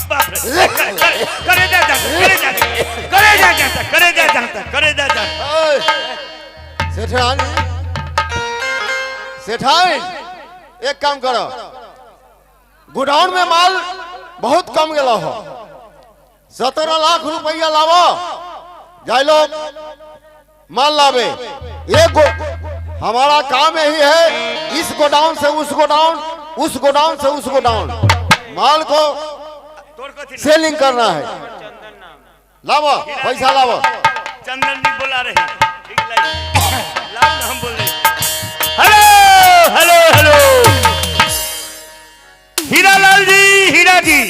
D: बाप रे, करे जा जाता, करे जा जाता, करे जा जाता, करे जा जाता, करे जा जाता।
G: सेठान, सेठान, एक काम करो, गोडाउन में माल बहुत कम गया हो, 17 लाख रुपया लावो। जाए लोग माल लावे। एक हमारा काम यही है, इस गोडाउन से उस गोडाउन, उस गोडाउन से उस गोडाउन माल को सेलिंग करना है। लावो, पैसा लावो।
D: चंदन जी बुला रहे हैं, ठीक लगे? लाल हम बोल रहे। हेलो हेलो हेलो, हीरालाल जी, हीरा जी,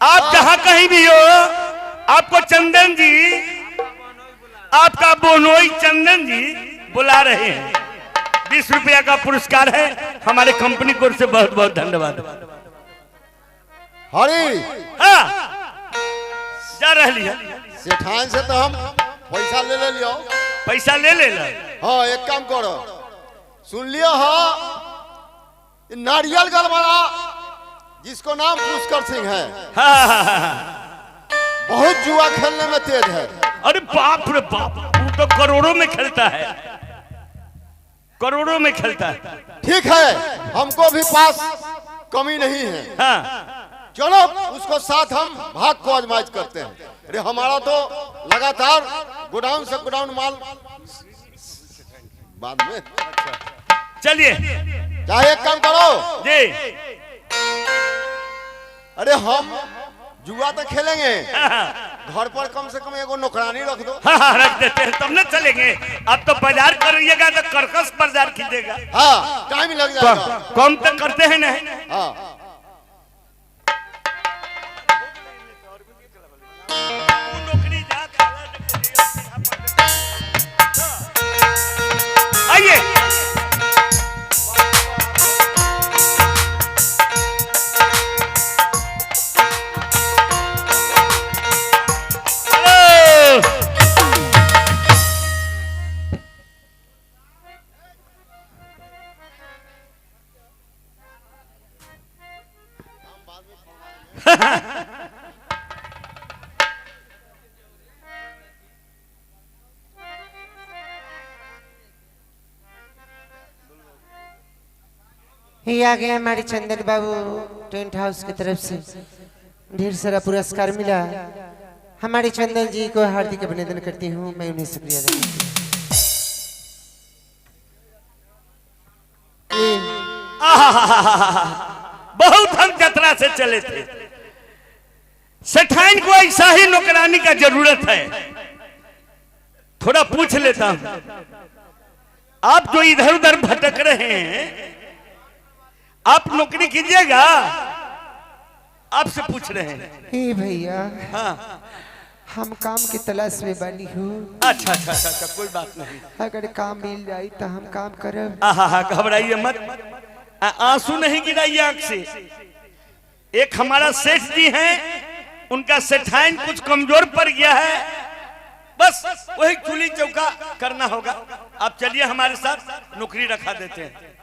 D: आप जहां कहीं भी हो, आपको चंदन जी, आपका बोनोई चंदन जी बुला रहे हैं। 20 रुपया का पुरस्कार है, हमारे कंपनी की ओर से बहुत बहुत धन्यवाद।
G: हरी,
D: हाँ, जा रही है।
G: सेठान से तो हम पैसा ले लियो।
D: पैसा ले ले ला।
G: हाँ, एक काम करो, सुन लियो। हाँ, नारियल गलवाला जिसको नाम पुष्कर सिंह है, बहुत जुआ खेलने में तेज है।
D: अरे बाप रे बाप, वो तो करोड़ों में खेलता है, करोड़ों में खेलता है।
G: ठीक है, हमको भी पास कमी नहीं है।
D: हाँ,
G: चलो उसको साथ हम भाग को आजमाइश करते हैं। अरे हमारा तो लगातार गोडाउन से गोडाउन माल बाद में।
D: चलिए।
G: चाहे एक काम करो
D: जी,
G: अरे हम जुआ तो खेलेंगे, घर पर कम से कम एगो नौकरानी रख दो।
D: हाँ रख देते हैं, तब न चलेंगे। अब तो बाजार करिएगा तो कर्कश बाजार खींचेगा।
G: हाँ टाइम लग जाएगा।
D: कम तो करते हैं नहीं।
G: हाँ
D: आइए
A: ये आ गए हमारे चंदन बाबू टेंट हाउस की तरफ से ढेर सारा पुरस्कार मिला। हमारे चंदन जी को हार्दिक अभिनंदन करती हूँ, मैं उन्हें शुक्रिया अदा करती
D: आहाहाहा, बहुत हम जतरा से चले थे। सेठाइन को ऐसा ही नौकरानी का जरूरत है। थोड़ा पूछ लेता हूं, आप जो इधर उधर भटक रहे हैं, आप नौकरी कीजिएगा? आपसे पूछ रहे हैं।
A: हे भैया,
D: हाँ
A: हम काम की तलाश में बनी हूँ।
D: अच्छा अच्छा अच्छा अच्छा, कोई बात नहीं।
A: अगर काम मिल जाए तो हम काम करब।
D: आहा घबराइए मत, आंसू नहीं गिराइए आंख से। एक हमारा सेठ जी हैं, उनका सेठाइन कुछ कमजोर पड़ गया है, बस वही चूल्ही चौका करना होगा। आप चलिए हमारे साथ, नौकरी रखा देते हैं।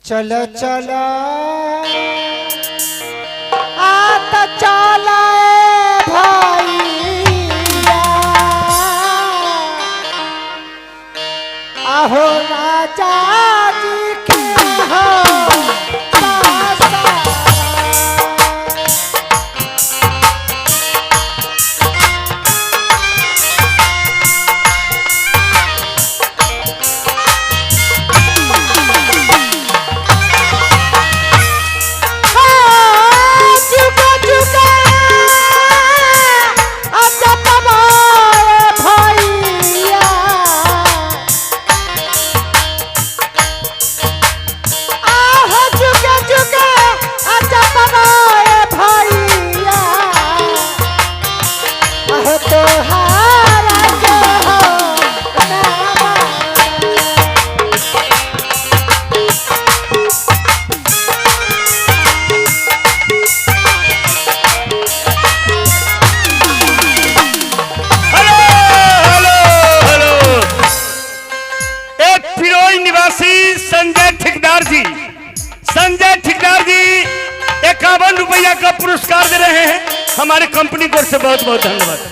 A: चलो चलो आता चला भैया, आहो राजा जी के हो
D: संजय ठेकेदार जी 51 रुपया का पुरस्कार दे रहे हैं। हमारे कंपनी को से बहुत बहुत धन्यवाद।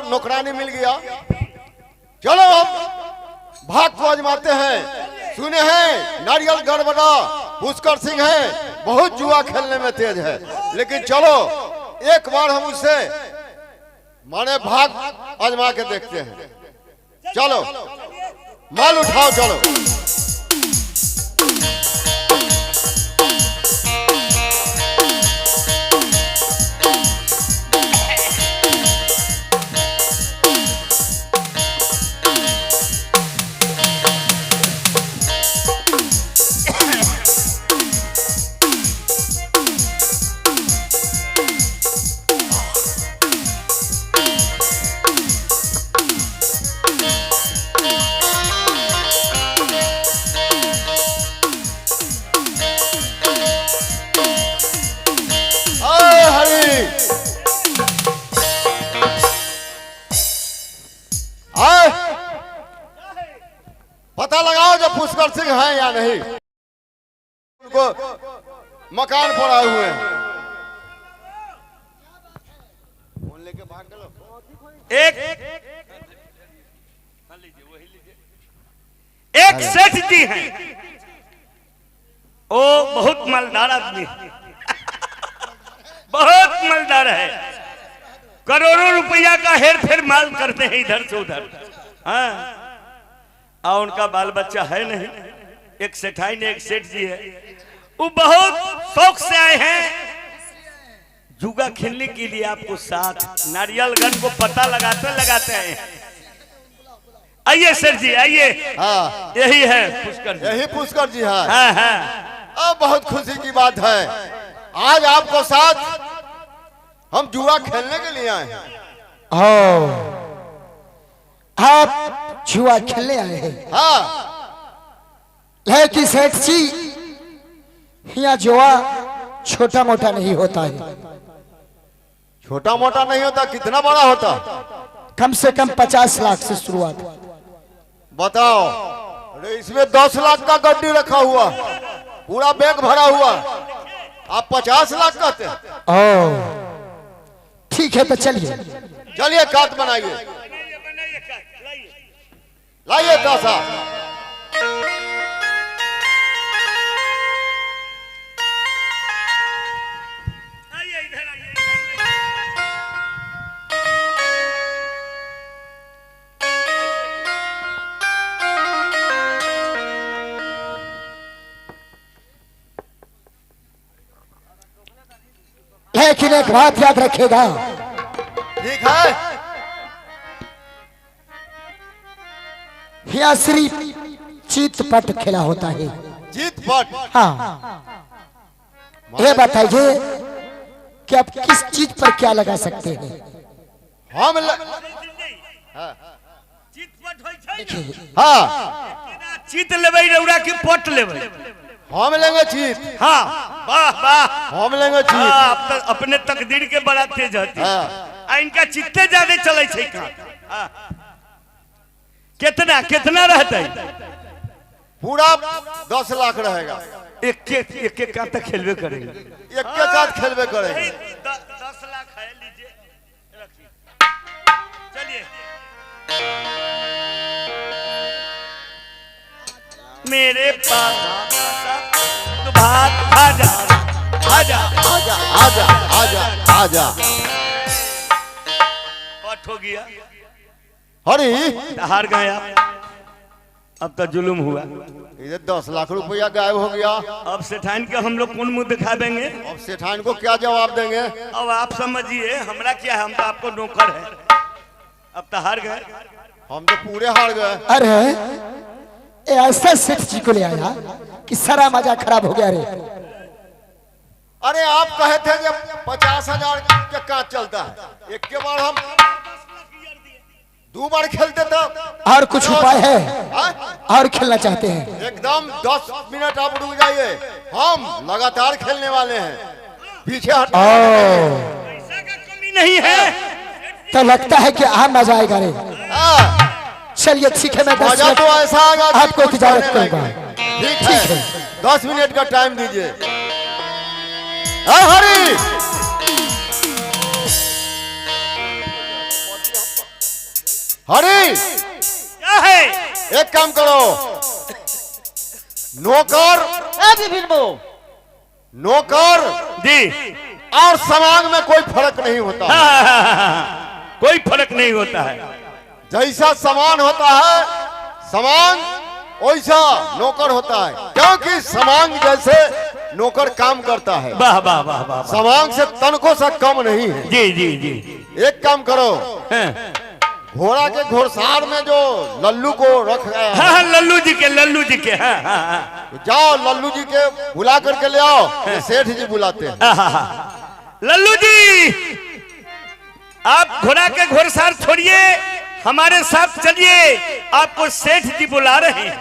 G: नौकरानी मिल गया। चलो अब भाग को आजमाते हैं। सुने हैं नारियल गड़बड़ा पुष्कर सिंह है, बहुत जुआ खेलने में तेज है, लेकिन चलो एक बार हम उससे माने भाग आजमा के देखते हैं। चलो माल उठाओ, चलो। पुष्कर सिंह हैं या नहीं, उनको मकान पड़ा हुए हैं।
D: एक सेठ जी हैं, ओ बहुत मालदार आदमी है, बहुत मालदार है, करोड़ों रुपया का हेर फेर माल करते हैं इधर से उधर। हाँ, और उनका बाल बच्चा है नहीं, एक सेठाई ने एक सेठ जी है, वो बहुत शौक से आए हैं जुगा खेलने के लिए। आपको साथ नारियलगंज को पता लगाते लगाते आए हैं। आइए सर जी आइए।
G: हाँ,
D: यही है पुष्कर जी।
G: यही पुष्कर जी है।
D: हाँ हाँ,
G: अब बहुत खुशी की बात है, आज आपको साथ हम जुआ खेलने के लिए आए हैं।
C: आप जुआ खेलने आए हैं?
G: हाँ,
C: लेकिन सेठ जी, यहाँ जुआ छोटा मोटा नहीं होता है।
G: छोटा मोटा नहीं होता, कितना बड़ा होता?
C: कम से कम 50 लाख से शुरुआत।
G: बताओ, अरे इसमें 10 लाख का गड्डी रखा हुआ, पूरा बैग भरा हुआ, आप 50 लाख कहते हैं?
C: ठीक है तो चलिए।
G: चलिए काट बनाइए, लाइए पैसा।
C: लेकिन एक बात याद रखेगा,
G: ठीक है,
C: यहाँ सिर्फ चितपट खेला होता है।
G: जीत पट।
C: हाँ, ये बताइए कि आप किस चीज पर क्या लगा सकते हैं?
G: हम हाँ,
D: चीत लेबै रौरा की पट लेबै?
G: हम लेंगे जीत।
D: हाँ, वाह वाह,
G: हम लेंगे जीत।
D: हाँ, आप तो अपने तकदीर के बड़ा तेज हती।
G: हाँ।
D: आ इनका चित्ते ज्यादा चले छे का। हाँ। कितना कितना रहते?
G: पूरा 10 लाख रहेगा।
D: एक का तक खेलवे करेंगे,
G: एक के साथ खेलवे करेंगे।
D: 10 लाख है, लीजिए रखिए। चलिए, मेरे पास तो भात आजा आजा
G: आजा आजा आजा आजा।
D: पट हो गया,
G: हरी
D: हार गए आप। अब तो जुलुम हुआ,
G: इधर 10 लाख रुपया गायब हो गया।
D: अब सेठान के हम लोग कौन मुंह दिखा देंगे?
G: अब सेठान को क्या जवाब देंगे?
D: अब आप समझिए, हमरा क्या है, हम तो आपको नौकर है। अब तो हार गए,
G: हम तो पूरे हार गए।
C: अरे ऐसा सेठ जी को ले आया कि सारा मजा खराब हो गया। रे
G: अरे आप कहे थे जब 50,000 के कांच चलता है, एक के बार हम 2 बार खेलते तो।
C: और कुछ उपाय है?
G: हाँ?
C: और खेलना चाहते हैं?
G: एकदम 10 मिनट आप रुक जाइए, हम लगातार खेलने वाले हैं, पीछे हट।
D: पैसा का कमी नहीं है।
C: तो लगता है कि मजा आएगा। रे
G: हाँ,
C: चलिए ठीक है, मैं 10
G: मजा
C: मिनट
G: तो ऐसा आएगा कि
C: आपको
G: कुछ
C: इजाजत
G: करने
C: करूंगा।
G: लगेंगे। ठीक है, 10 मिनट का टाइम दीजिए। हरी, हरी,
D: क्या है?
G: एक काम करो, नौकर नौकर
D: जी,
G: और समांग में कोई फर्क नहीं होता।
D: कोई फर्क नहीं होता है।
G: जैसा समान होता है समांग, वैसा नौकर होता है, क्योंकि समांग जैसे नौकर काम करता है,
D: वाह वाह वाह वाह।
G: समांग से तनको सा कम नहीं है।
D: जी जी जी।
G: एक काम करो,
D: हाँ
G: घोड़ा के घोड़सार में जो लल्लू को रख गया है,
D: हाँ, लल्लू जी के। हाँ हाँ हाँ।
G: तो जाओ लल्लू जी के बुला करके ले आओ, ये सेठ जी बुलाते हैं।
D: लल्लू जी, आप घोड़ा के घोड़सार छोड़िए, हमारे साथ चलिए, आपको सेठ जी बुला रहे हैं।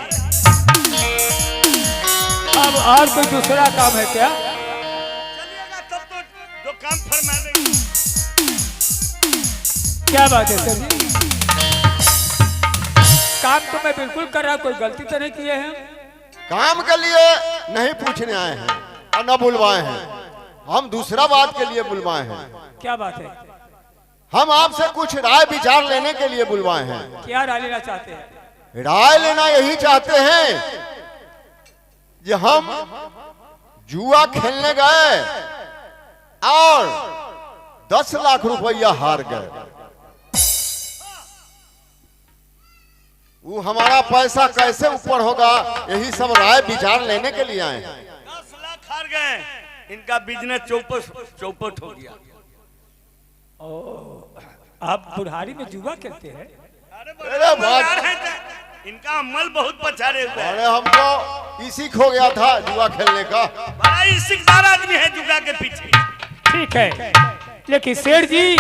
B: अब और कोई दूसरा काम है क्या?
D: चलिएगा तब तो जो काम फरमा देंगे।
B: क्या बात है सर जी? काम तो मैं बिल्कुल कर रहा, कोई गलती तो नहीं किए हैं।
G: काम के लिए नहीं पूछने आए हैं और न बुलवाए हैं, हम दूसरा बात के लिए बुलवाए हैं।
B: क्या बात है?
G: हम आपसे कुछ राय विचार लेने के लिए बुलवाए हैं।
B: क्या राय लेना चाहते हैं?
G: राय लेना यही चाहते हैं कि हम जुआ खेलने गए और 10 लाख रुपया हार गए। वो हमारा पैसा कैसे ऊपर होगा, यही सब राय विचार लेने के लिए आए हैं।
D: 10 लाख हार गए, इनका बिजनेस चौपट हो गया।
B: आप बुढ़ारी में जुआ खेलते हैं?
G: अरे बात,
D: इनका अमल बहुत पछाड़े हुए
G: अरे हमको इसी खो गया था जुआ खेलने का।
D: बड़ा ही सिकदार आदमी है जुआ के पीछे।
B: ठीक है, लेकिन सेठ जी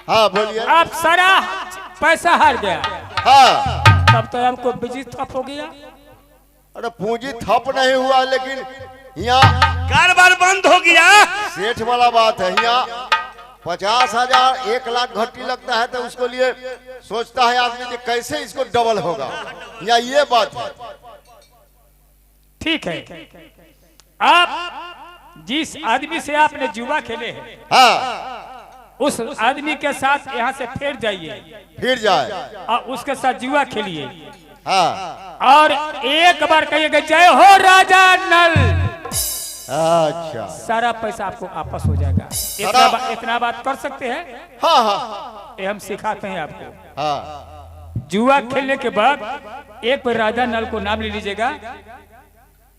G: हाँ बोलिए।
B: आप सारा पैसा हार गया,
G: हाँ
B: तब तो आपको बिजनेस ठप हो गया।
G: अरे पूंजी थप नहीं हुआ, लेकिन यहाँ
D: कारोबार बंद हो गया।
G: सेठ वाला बात है। यहाँ 50,000 1 लाख घटी लगता है तो उसको लिए सोचता है आदमी कि कैसे इसको डबल होगा। या ये बात है।
B: ठीक है, आप जिस आदमी से आपने जुआ खेले हैं
G: हाँ
B: उस आदमी के साथ यहाँ से फिर जाइए
G: फिर जाए।
B: और उसके साथ जुआ खेलिए
G: हाँ
B: और एक बार कहिएगा जय हो राजा नल,
G: अच्छा
B: सारा पैसा आपको वापस हो जाएगा। इतना बात कर सकते हैं?
G: हाँ हाँ
B: ये हम सिखाते हैं आपको।
G: हाँ
B: जुआ खेलने के बाद एक बार राजा नल को नाम ले लीजिएगा,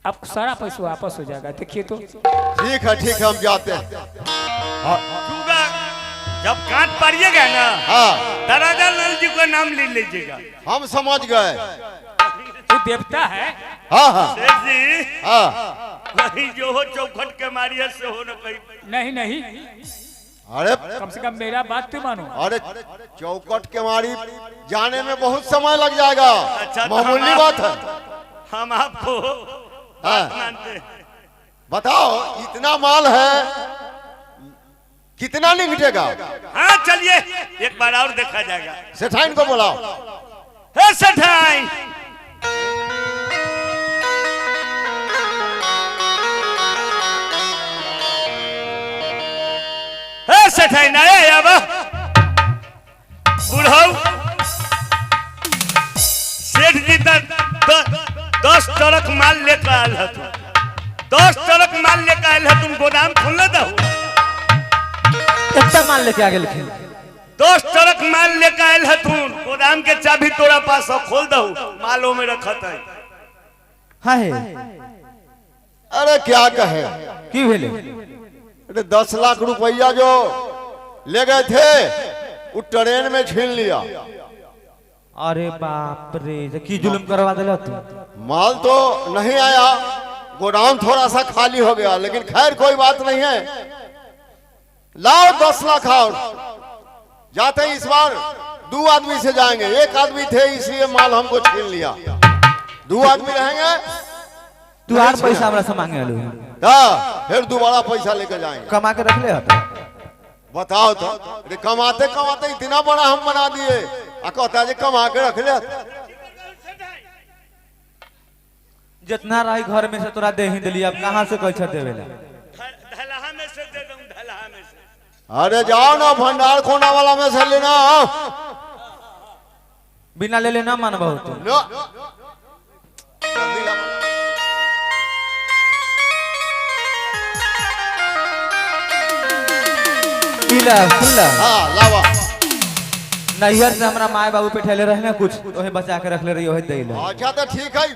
B: आपको सारा पैसा वापस हो जाएगा। देखिए तो
G: ठीक है हम जाते हैं।
D: जुआ जब काट पड़िएगा ना,
G: हाँ
D: तो राजा लाल जी का नाम ले लीजिएगा।
G: हम समझ गए।
B: वो देवता है।
G: हाँ हाँ
D: सेठ जी,
G: हाँ
D: वही जो हो चौखट के मारिया से हो न कहीं।
B: नहीं,
G: अरे
B: कम से कम मेरा बात तो मानो।
G: अरे चौकट के मारी जाने में बहुत समय लग जाएगा।
D: अच्छा, तो
G: मामूली बात है।
D: हम आपको
G: हाँ।
D: बात मानते हैं।
G: बताओ इतना माल है, कितना निकटेगा?
D: हाँ चलिए एक बार और देखा जाएगा।
G: सेठाइन को बुलाओ।
D: हे सेठाइन, हे सेठाइन आए अब बुढ़ऊ। सेठ जी 10 ट्रक माल लेकर आयल है। 10 ट्रक माल लेकर आयल है, तुम गोदाम खोल दो।
F: कितना माल लेके आगे लिखे?
D: 10 ट्रक माल लेकर आयल है, तुम गोदाम के चाबी तोरा पास हो, खोल दो। मालों में रखत है।
F: हाँ है
G: अरे क्या कहे,
F: की भेले?
G: अरे 10 लाख रुपया जो ले गए थे वो ट्रेन में छीन लिया।
F: अरे बाप रे, तो की जुल्म करवा दिला तू?
G: माल तो नहीं आया, गोदाम थोड़ा सा खाली हो गया, लेकिन खैर कोई बात नहीं है। लाओ 10 लाख और जाते ही इस बार 2 आदमी से जाएंगे। 1 आदमी थे इसलिए माल हमको छीन लिया। 2 आदमी रहेंगे,
F: तू आर पैसा हमरा से मांगे लो,
G: फिर दोबारा पैसा लेकर जाएंगे।
F: कमा के रख ले हटा।
G: बताओ तो, अरे कमाते कमाते इतना बड़ा हम बना दिए, कहता है कमा के रख ले।
F: जितना रही घर में से तोरा दे ही दिली, अब कहाँ से कैसे देवेला?
D: धलहा में से दे दूं, धलहा में से।
G: अरे जाओ ना भंडार खोना वाला में से लेना।
F: बिना ले लेना मन बहुत
G: लो। जल्दी ला।
F: पीला खुला
G: हाँ लावा।
F: नैहर से हमरा माए बाबू पे ठेले रहे ना कुछ, ओहे बचा के रख ले रही, ओहे दे ले।
G: अच्छा तो ठीक है।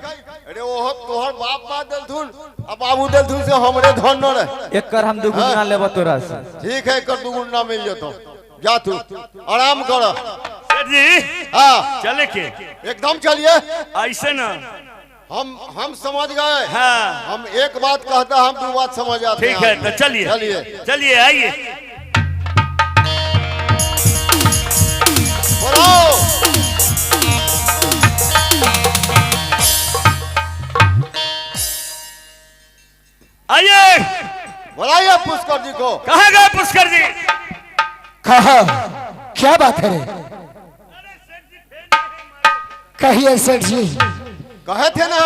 G: अरे वो तोहर बाप माँ दिलथुन, अब बाबू दिलथुन से हमरे धन न रहे।
F: एक कर हम दुगुना लेब तोरा से।
G: ठीक है, कर दुगुना मिल जातो। जा तू आराम कर।
D: सेठ जी,
G: हाँ
D: चले के
G: एकदम चलिए।
D: ऐसे ना,
G: हम समझ गए।
D: हाँ
G: हम एक बात कहता, हम 2 बात समझ आते
D: ठीक है। तो चलिए
G: चलिए
D: चलिए, आइए।
G: बोलो।
D: आइए।
G: बुलाइए पुष्कर जी को।
D: कहाँ गए पुष्कर जी?
C: कहा क्या बात है? कहिए सेठ जी।
G: कहे थे ना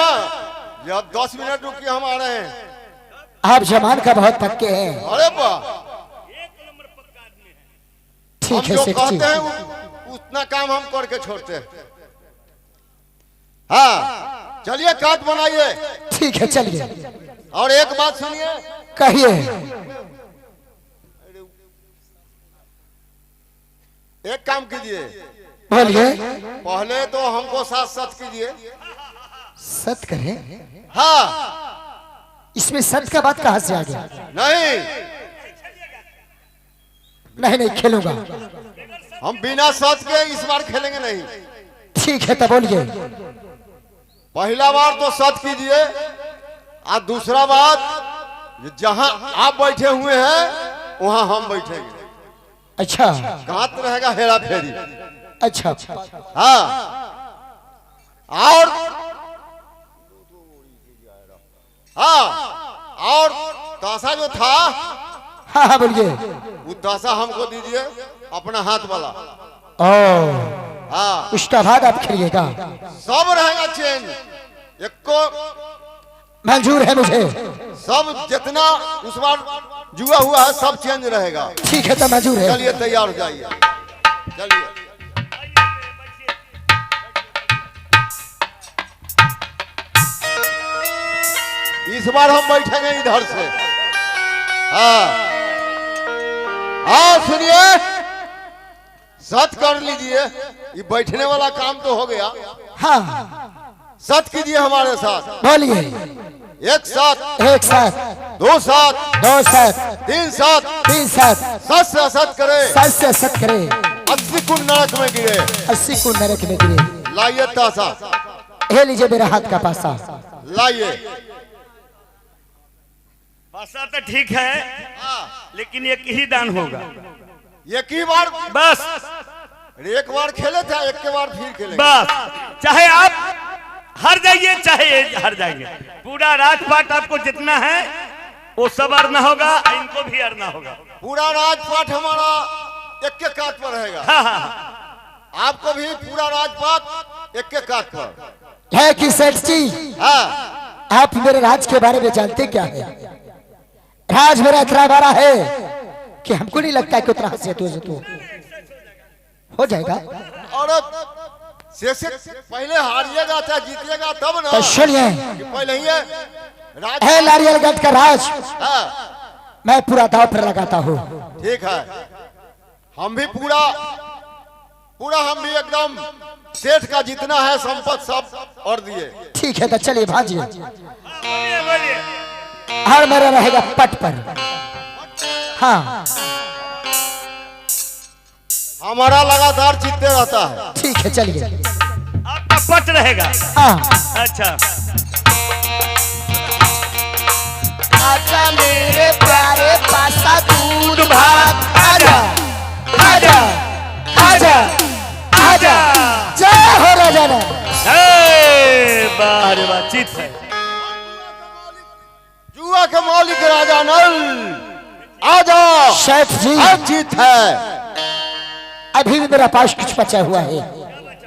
G: जब 10 मिनट रुकिए, हम आ रहे हैं।
C: आप जमान का बहुत पक्के हैं।
G: अरे बा, हम
C: ठीक है
G: जो
C: सेठ जी।
G: कहते हैं उतना काम हम करके छोड़ते हैं। हाँ, चलिए काट बनाइए।
C: ठीक है चलिए।
G: और एक बात सुनिए,
C: कहिए।
G: एक काम कीजिए,
C: बोलिए।
G: पहले तो हमको साथ साथ कीजिए।
C: सत करें?
G: हाँ,
C: इसमें सत का बात कहाँ से आ गया?
G: नहीं,
C: नहीं खेलूंगा।
G: हम बिना सत के इस बार खेलेंगे नहीं।
C: ठीक है तो बोलिए।
G: पहला बार तो सत कीजिए, और दूसरा बात, जहां आप बैठे हुए हैं वहां हम बैठेंगे।
C: अच्छा
G: कहां रहेगा हेरा फेरी।
C: अच्छा।
G: हाँ, और और ताशा जो था,
C: हाँ हाँ बोलिए।
G: वो ताशा हमको दीजिए, अपना हाथ वाला।
C: ओ,
G: हाँ,
C: उसका बाद आप खेलिएगा।
G: सब रहेगा चेंज, एक को
C: मंजूर है मुझे।
G: सब जितना उस बार जुआ हुआ है सब चेंज रहेगा।
C: ठीक है तो मंजूर है।
G: चलिए तैयार हो जाइए। चलिए, इस बार हम बैठेंगे इधर से। हाँ हाँ, सुनिए, सत कर लीजिए। ये बैठने वाला काम तो हो गया।
C: हाँ
G: सत कीजिए हमारे साथ।
C: बोलिए।
G: एक साथ,
C: एक साथ,
G: दो साथ,
C: दो साथ,
G: तीन साथ,
C: तीन साथ,
G: सत से असत करे,
C: सत से सत करे,
G: 80 कुंड नरक में गिरे।
C: 80 को नरक में गिरे।
G: लाइए ताशा,
C: ये लीजिए मेरा हाथ का पासा।
G: लाइए।
D: भाषा तो ठीक है, लेकिन एक ही दान होगा।
G: एक ही बार,
D: बस
G: एक बार खेले थे, एक के बार फिर खेलेंगे।
D: बस, चाहे आप हार जाइए चाहे ये हार जाएंगे, पूरा राजपाट आपको जितना है वो सब अर्ना होगा, इनको भी अर्ना होगा।
G: पूरा राजपाट हमारा एक के काट पर रहेगा।
D: हाँ हाँ,
G: आपको भी पूरा राजपाट एक के काट पर
C: है कि सेठ जी?
G: हाँ।
C: आप मेरे राज के बारे में जानते क्या है? राज मेरा इतना बड़ा है कि हमको नहीं लगता कि उतना से तो हो जाएगा।
G: और से पहले हारिएगा चाहे जीतिएगा तब ना।
C: तो सुनिए,
G: कि पहले ही है राज।
C: है नारियलगंज का राज,
G: हाँ,
C: मैं पूरा दांव पर लगाता हूँ।
G: ठीक है, हम भी पूरा हम भी एकदम सेठ का जितना है संपत्ति सब और दिए।
C: ठीक है तो चलिए भाजिए।
D: बोलिए बोलिए।
C: हर मेरा रहेगा पट पर। हाँ
G: हमारा लगातार जीतते रहता है।
C: ठीक है चलिए।
D: आपका पट रहेगा।
C: हाँ।
D: अच्छा,
C: आजा मेरे प्यारे पासा दूध भात, आजा आजा आजा आजा। जय हो राजा ने।
D: बाहर बातचीत है।
G: जुआ के मालिक राजा नल, आजा।
C: शेठ जी,
G: अब जीत है।
C: अभी भी मेरा पास कुछ बचा हुआ है।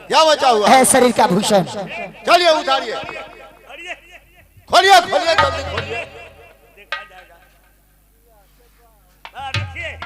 G: क्या बचा हुआ
C: है शरीर का भूषण।
G: चलिए उतारिए, खोलिए खोलिए, जल्दी खोलिए।
D: हाँ, रखिए।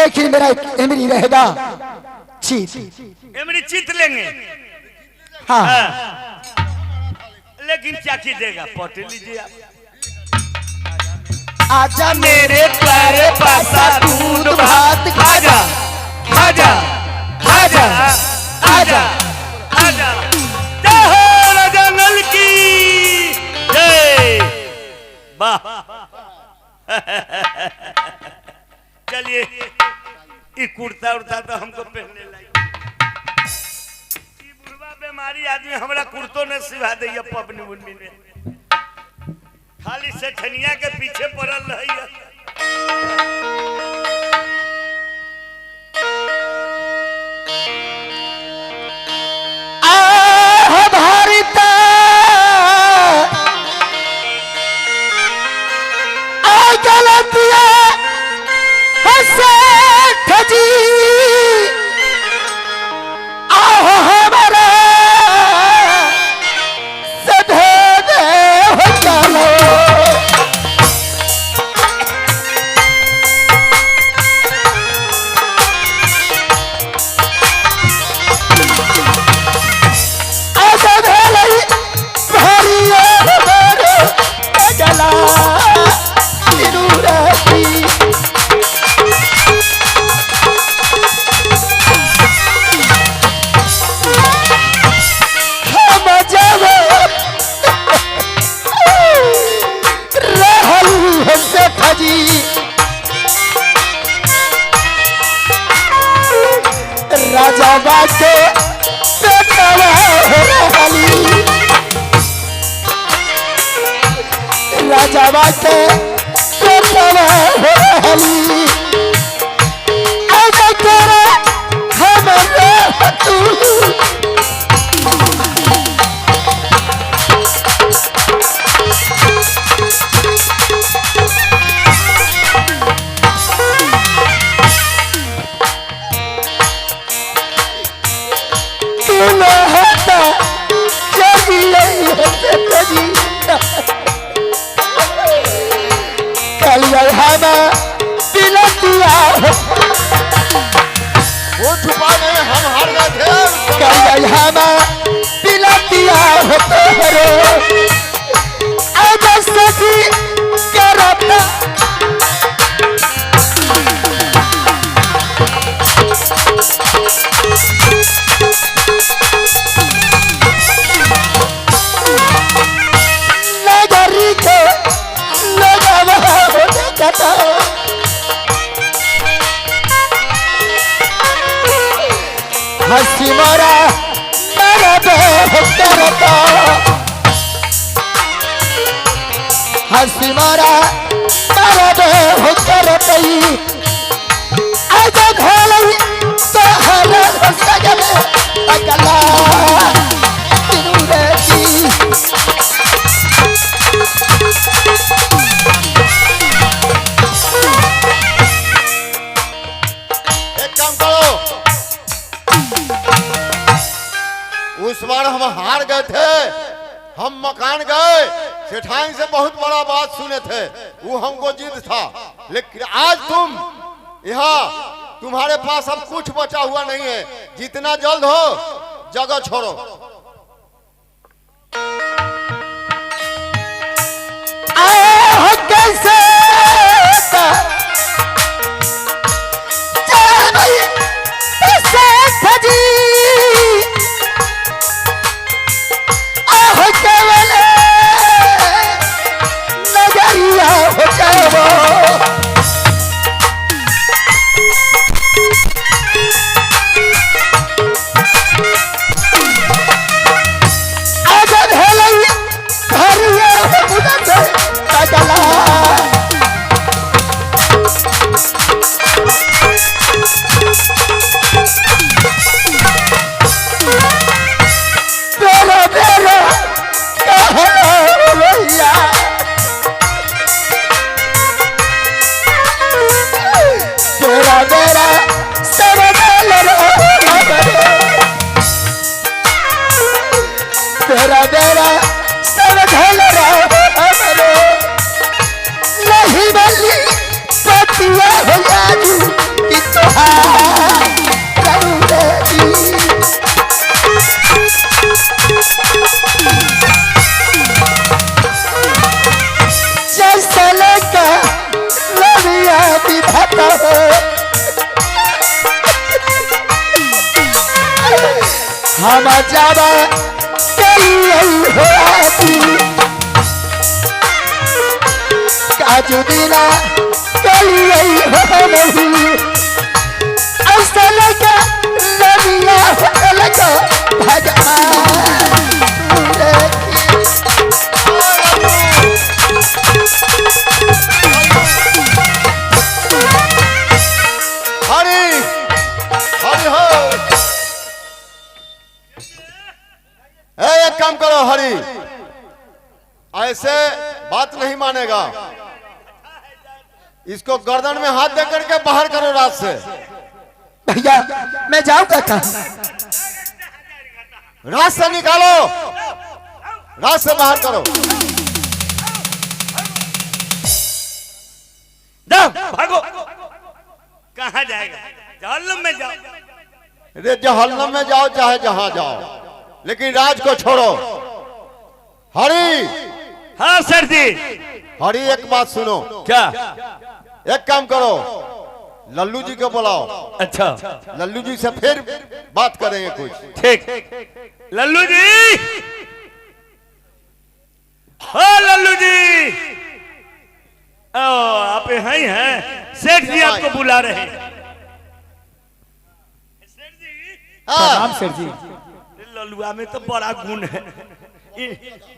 C: लेकिन मेरा एमरी रहेगा चीत।
D: एमरी जीत लेंगे।
C: हाँ
D: हाँ। लेकिन क्या कीजिएगा, पट लीजिए आप।
C: आजा मेरे प्यारे पासा दूध भात
D: आजा आजा आजा आजा आजा। जय हो राजा नल की जय। वाह। चलिए ये कुर्ता उड़ता तो हमको पहनने लगे। बुढ़वा बीमारी आदमी हमारा कुर्तो ने सिवा दिया पबनी उन्नी ने, खाली सेठनिया के पीछे पड़ल रही।
C: भारता गलतिया जी आहो हमारा सधे दे हो चलो। राजा बाके बेटवा रहली, राजा बाके बेटवा रहली। आजा करे हमरे तू
G: वो छुपा नहीं, हम हार गए थे।
C: पिलतिया होते हरो आजा सखी करता नगरी के नगवा होने कथा हंसी मोरा मेरा बेह करता, हंसी मोरा मेरा बेह करतई। आजा घोलई तो हर सगले अगला तिरुरे की।
G: एक काम करो, उस बार हम हार गए थे, हम मकान गए, सेठाई से बहुत बड़ा बात सुने थे, वो हमको जिद था। लेकिन आज तुम यहाँ, तुम्हारे पास अब कुछ बचा हुआ नहीं है। जितना जल्द हो जगह छोड़ो।
C: कैसे नगरिया हो जाओ। आजा भेलई घरिया बुझते अगला हम जावा कलिए हो आती काजू बिना कलिए हो नहीं ऐसा लगा नदिया हो लगा भगवान
G: हरी हरी हो एक काम करो हरी, ऐसे बात नहीं मानेगा, इसको गर्दन में हाथ दे करके बाहर करो रात से।
C: भैया मैं जाऊँ काका?
G: रात से निकालो, रात से बाहर करो।
D: जाओ भागो। कहाँ जाएगा? जहन्नम में जाओ।
G: अरे जहन्नम में जाओ चाहे जहां जाओ, लेकिन राज को छोड़ो। हरी
D: हाँ सर जी।
G: हरी एक बात सुनो,
D: क्या?
G: एक काम करो, लल्लू जी को बुलाओ।
D: अच्छा
G: लल्लू जी से फिर बात करेंगे कुछ।
D: ठीक। लल्लू जी, हो लल्लू जी, ओ आप यहाँ ही हैं? सेठ जी आपको बुला रहे हैं। सेठ जी,
B: प्रणाम सेठ जी।
D: लल्लुआ में तो बड़ा गुण है,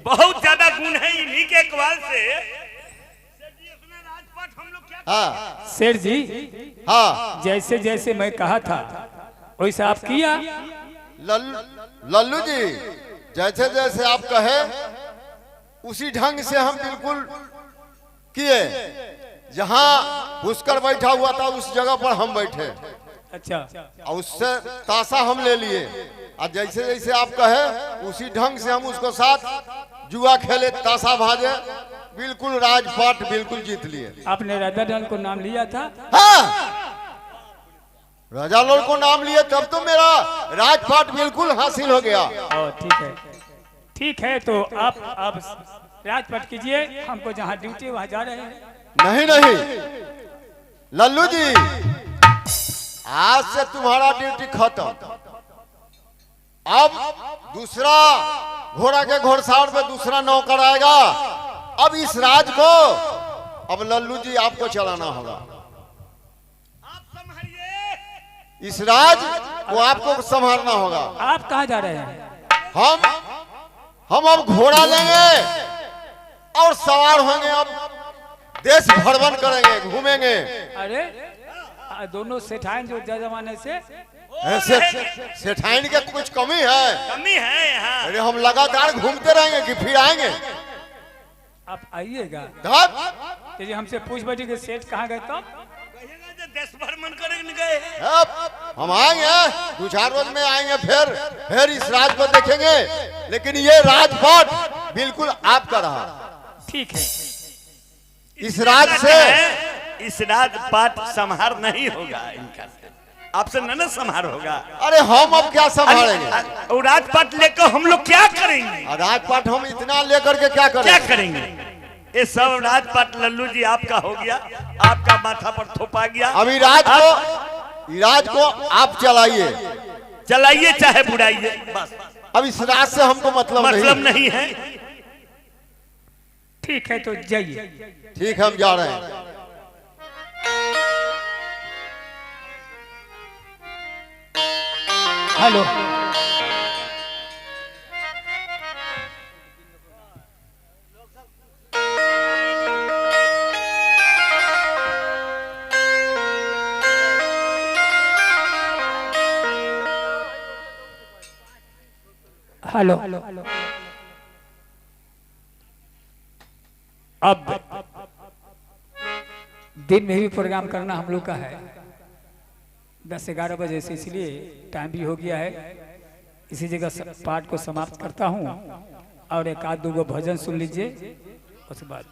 D: बहुत ज्यादा गुण है इन्हीं के इकबाल से। सेठ जी, अपना राजपाट हम लोग क्या?
G: हाँ
B: सेठ जी,
G: हाँ
B: जैसे जैसे मैं कहा था वैसे आप किया।
G: लल्लू जी जैसे जैसे आप कहे उसी ढंग से हम बिल्कुल किए। जहां पुष्कर बैठा हुआ था उस जगह पर हम बैठे
B: अच्छा,
G: और उससे ताशा हम ले लिए, और जैसे जैसे आप कहे उसी ढंग से हम उसको साथ जुआ खेले, ताशा भाजे, बिल्कुल राजपाट बिल्कुल जीत लिए।
B: आपने राजा डाल को नाम लिया था?
G: हाँ राजा लोल को नाम लिए तब तो मेरा राजपाट बिल्कुल हासिल हो गया।
B: ठीक है, ठीक है। तो आप राजपाट कीजिए, हमको जहाँ ड्यूटी वहाँ जा रहे हैं।
G: नहीं नहीं लल्लू जी, आज से तुम्हारा ड्यूटी खत्म। अब दूसरा घोड़ा के घोड़सार पे दूसरा नौकर आएगा। अब इस राज को अब लल्लू जी आपको चलाना होगा।
D: आप संभालिए।
G: इस राज को आपको संभालना होगा।
B: आप कहाँ जा रहे हैं?
G: हम अब घोड़ा लेंगे और सवार होंगे, अब देश भ्रमण करेंगे, घूमेंगे।
B: अरे दोनों सेठाइन जो जमाने से
G: सेठाइन के कुछ कमी है?
D: कमी है यहाँ।
G: अरे हम लगातार घूमते रहेंगे कि फिर आएंगे?
B: आप आइएगा।
G: तब
B: यदि हमसे पूछ बैठे कि सेठ कहाँ गए तो
D: देश भ्रमण करने गए हैं।
G: अब हम आएंगे, 2-4 रोज में आएंगे, फिर इस राज को देखेंगे। लेकिन ये राजपाट बिल्कुल आपका रहा।
B: ठीक है।
G: इस राज से
D: इस राजपाट संहार नहीं होगा इनका, आपसे न संहार होगा।
G: अरे हम अब क्या संभालेंगे?
D: और राजपाट लेकर हम लोग क्या करेंगे?
G: राजपाट हम इतना लेकर के क्या करेंगे?
D: क्या करेंगे? ये सब राजपाट लल्लू जी आपका हो गया, आपका माथा पर थोपा गया।
G: अभी राज को आप चलाइए,
D: चलाइए चाहे बुराइए, बस
G: अब इस राज से हमको मतलब
D: नहीं है।
B: ठीक है, तो जाइए।
G: ठीक है, हम जा रहे हैं।
B: Hello, hello. अब दिन में भी प्रोग्राम करना हम लोग का है 10-11 बजे से, इसलिए टाइम भी हो गया है। इसी जगह पाठ को समाप्त करता हूँ और एक आध 2 भजन सुन लीजिए, उसके बाद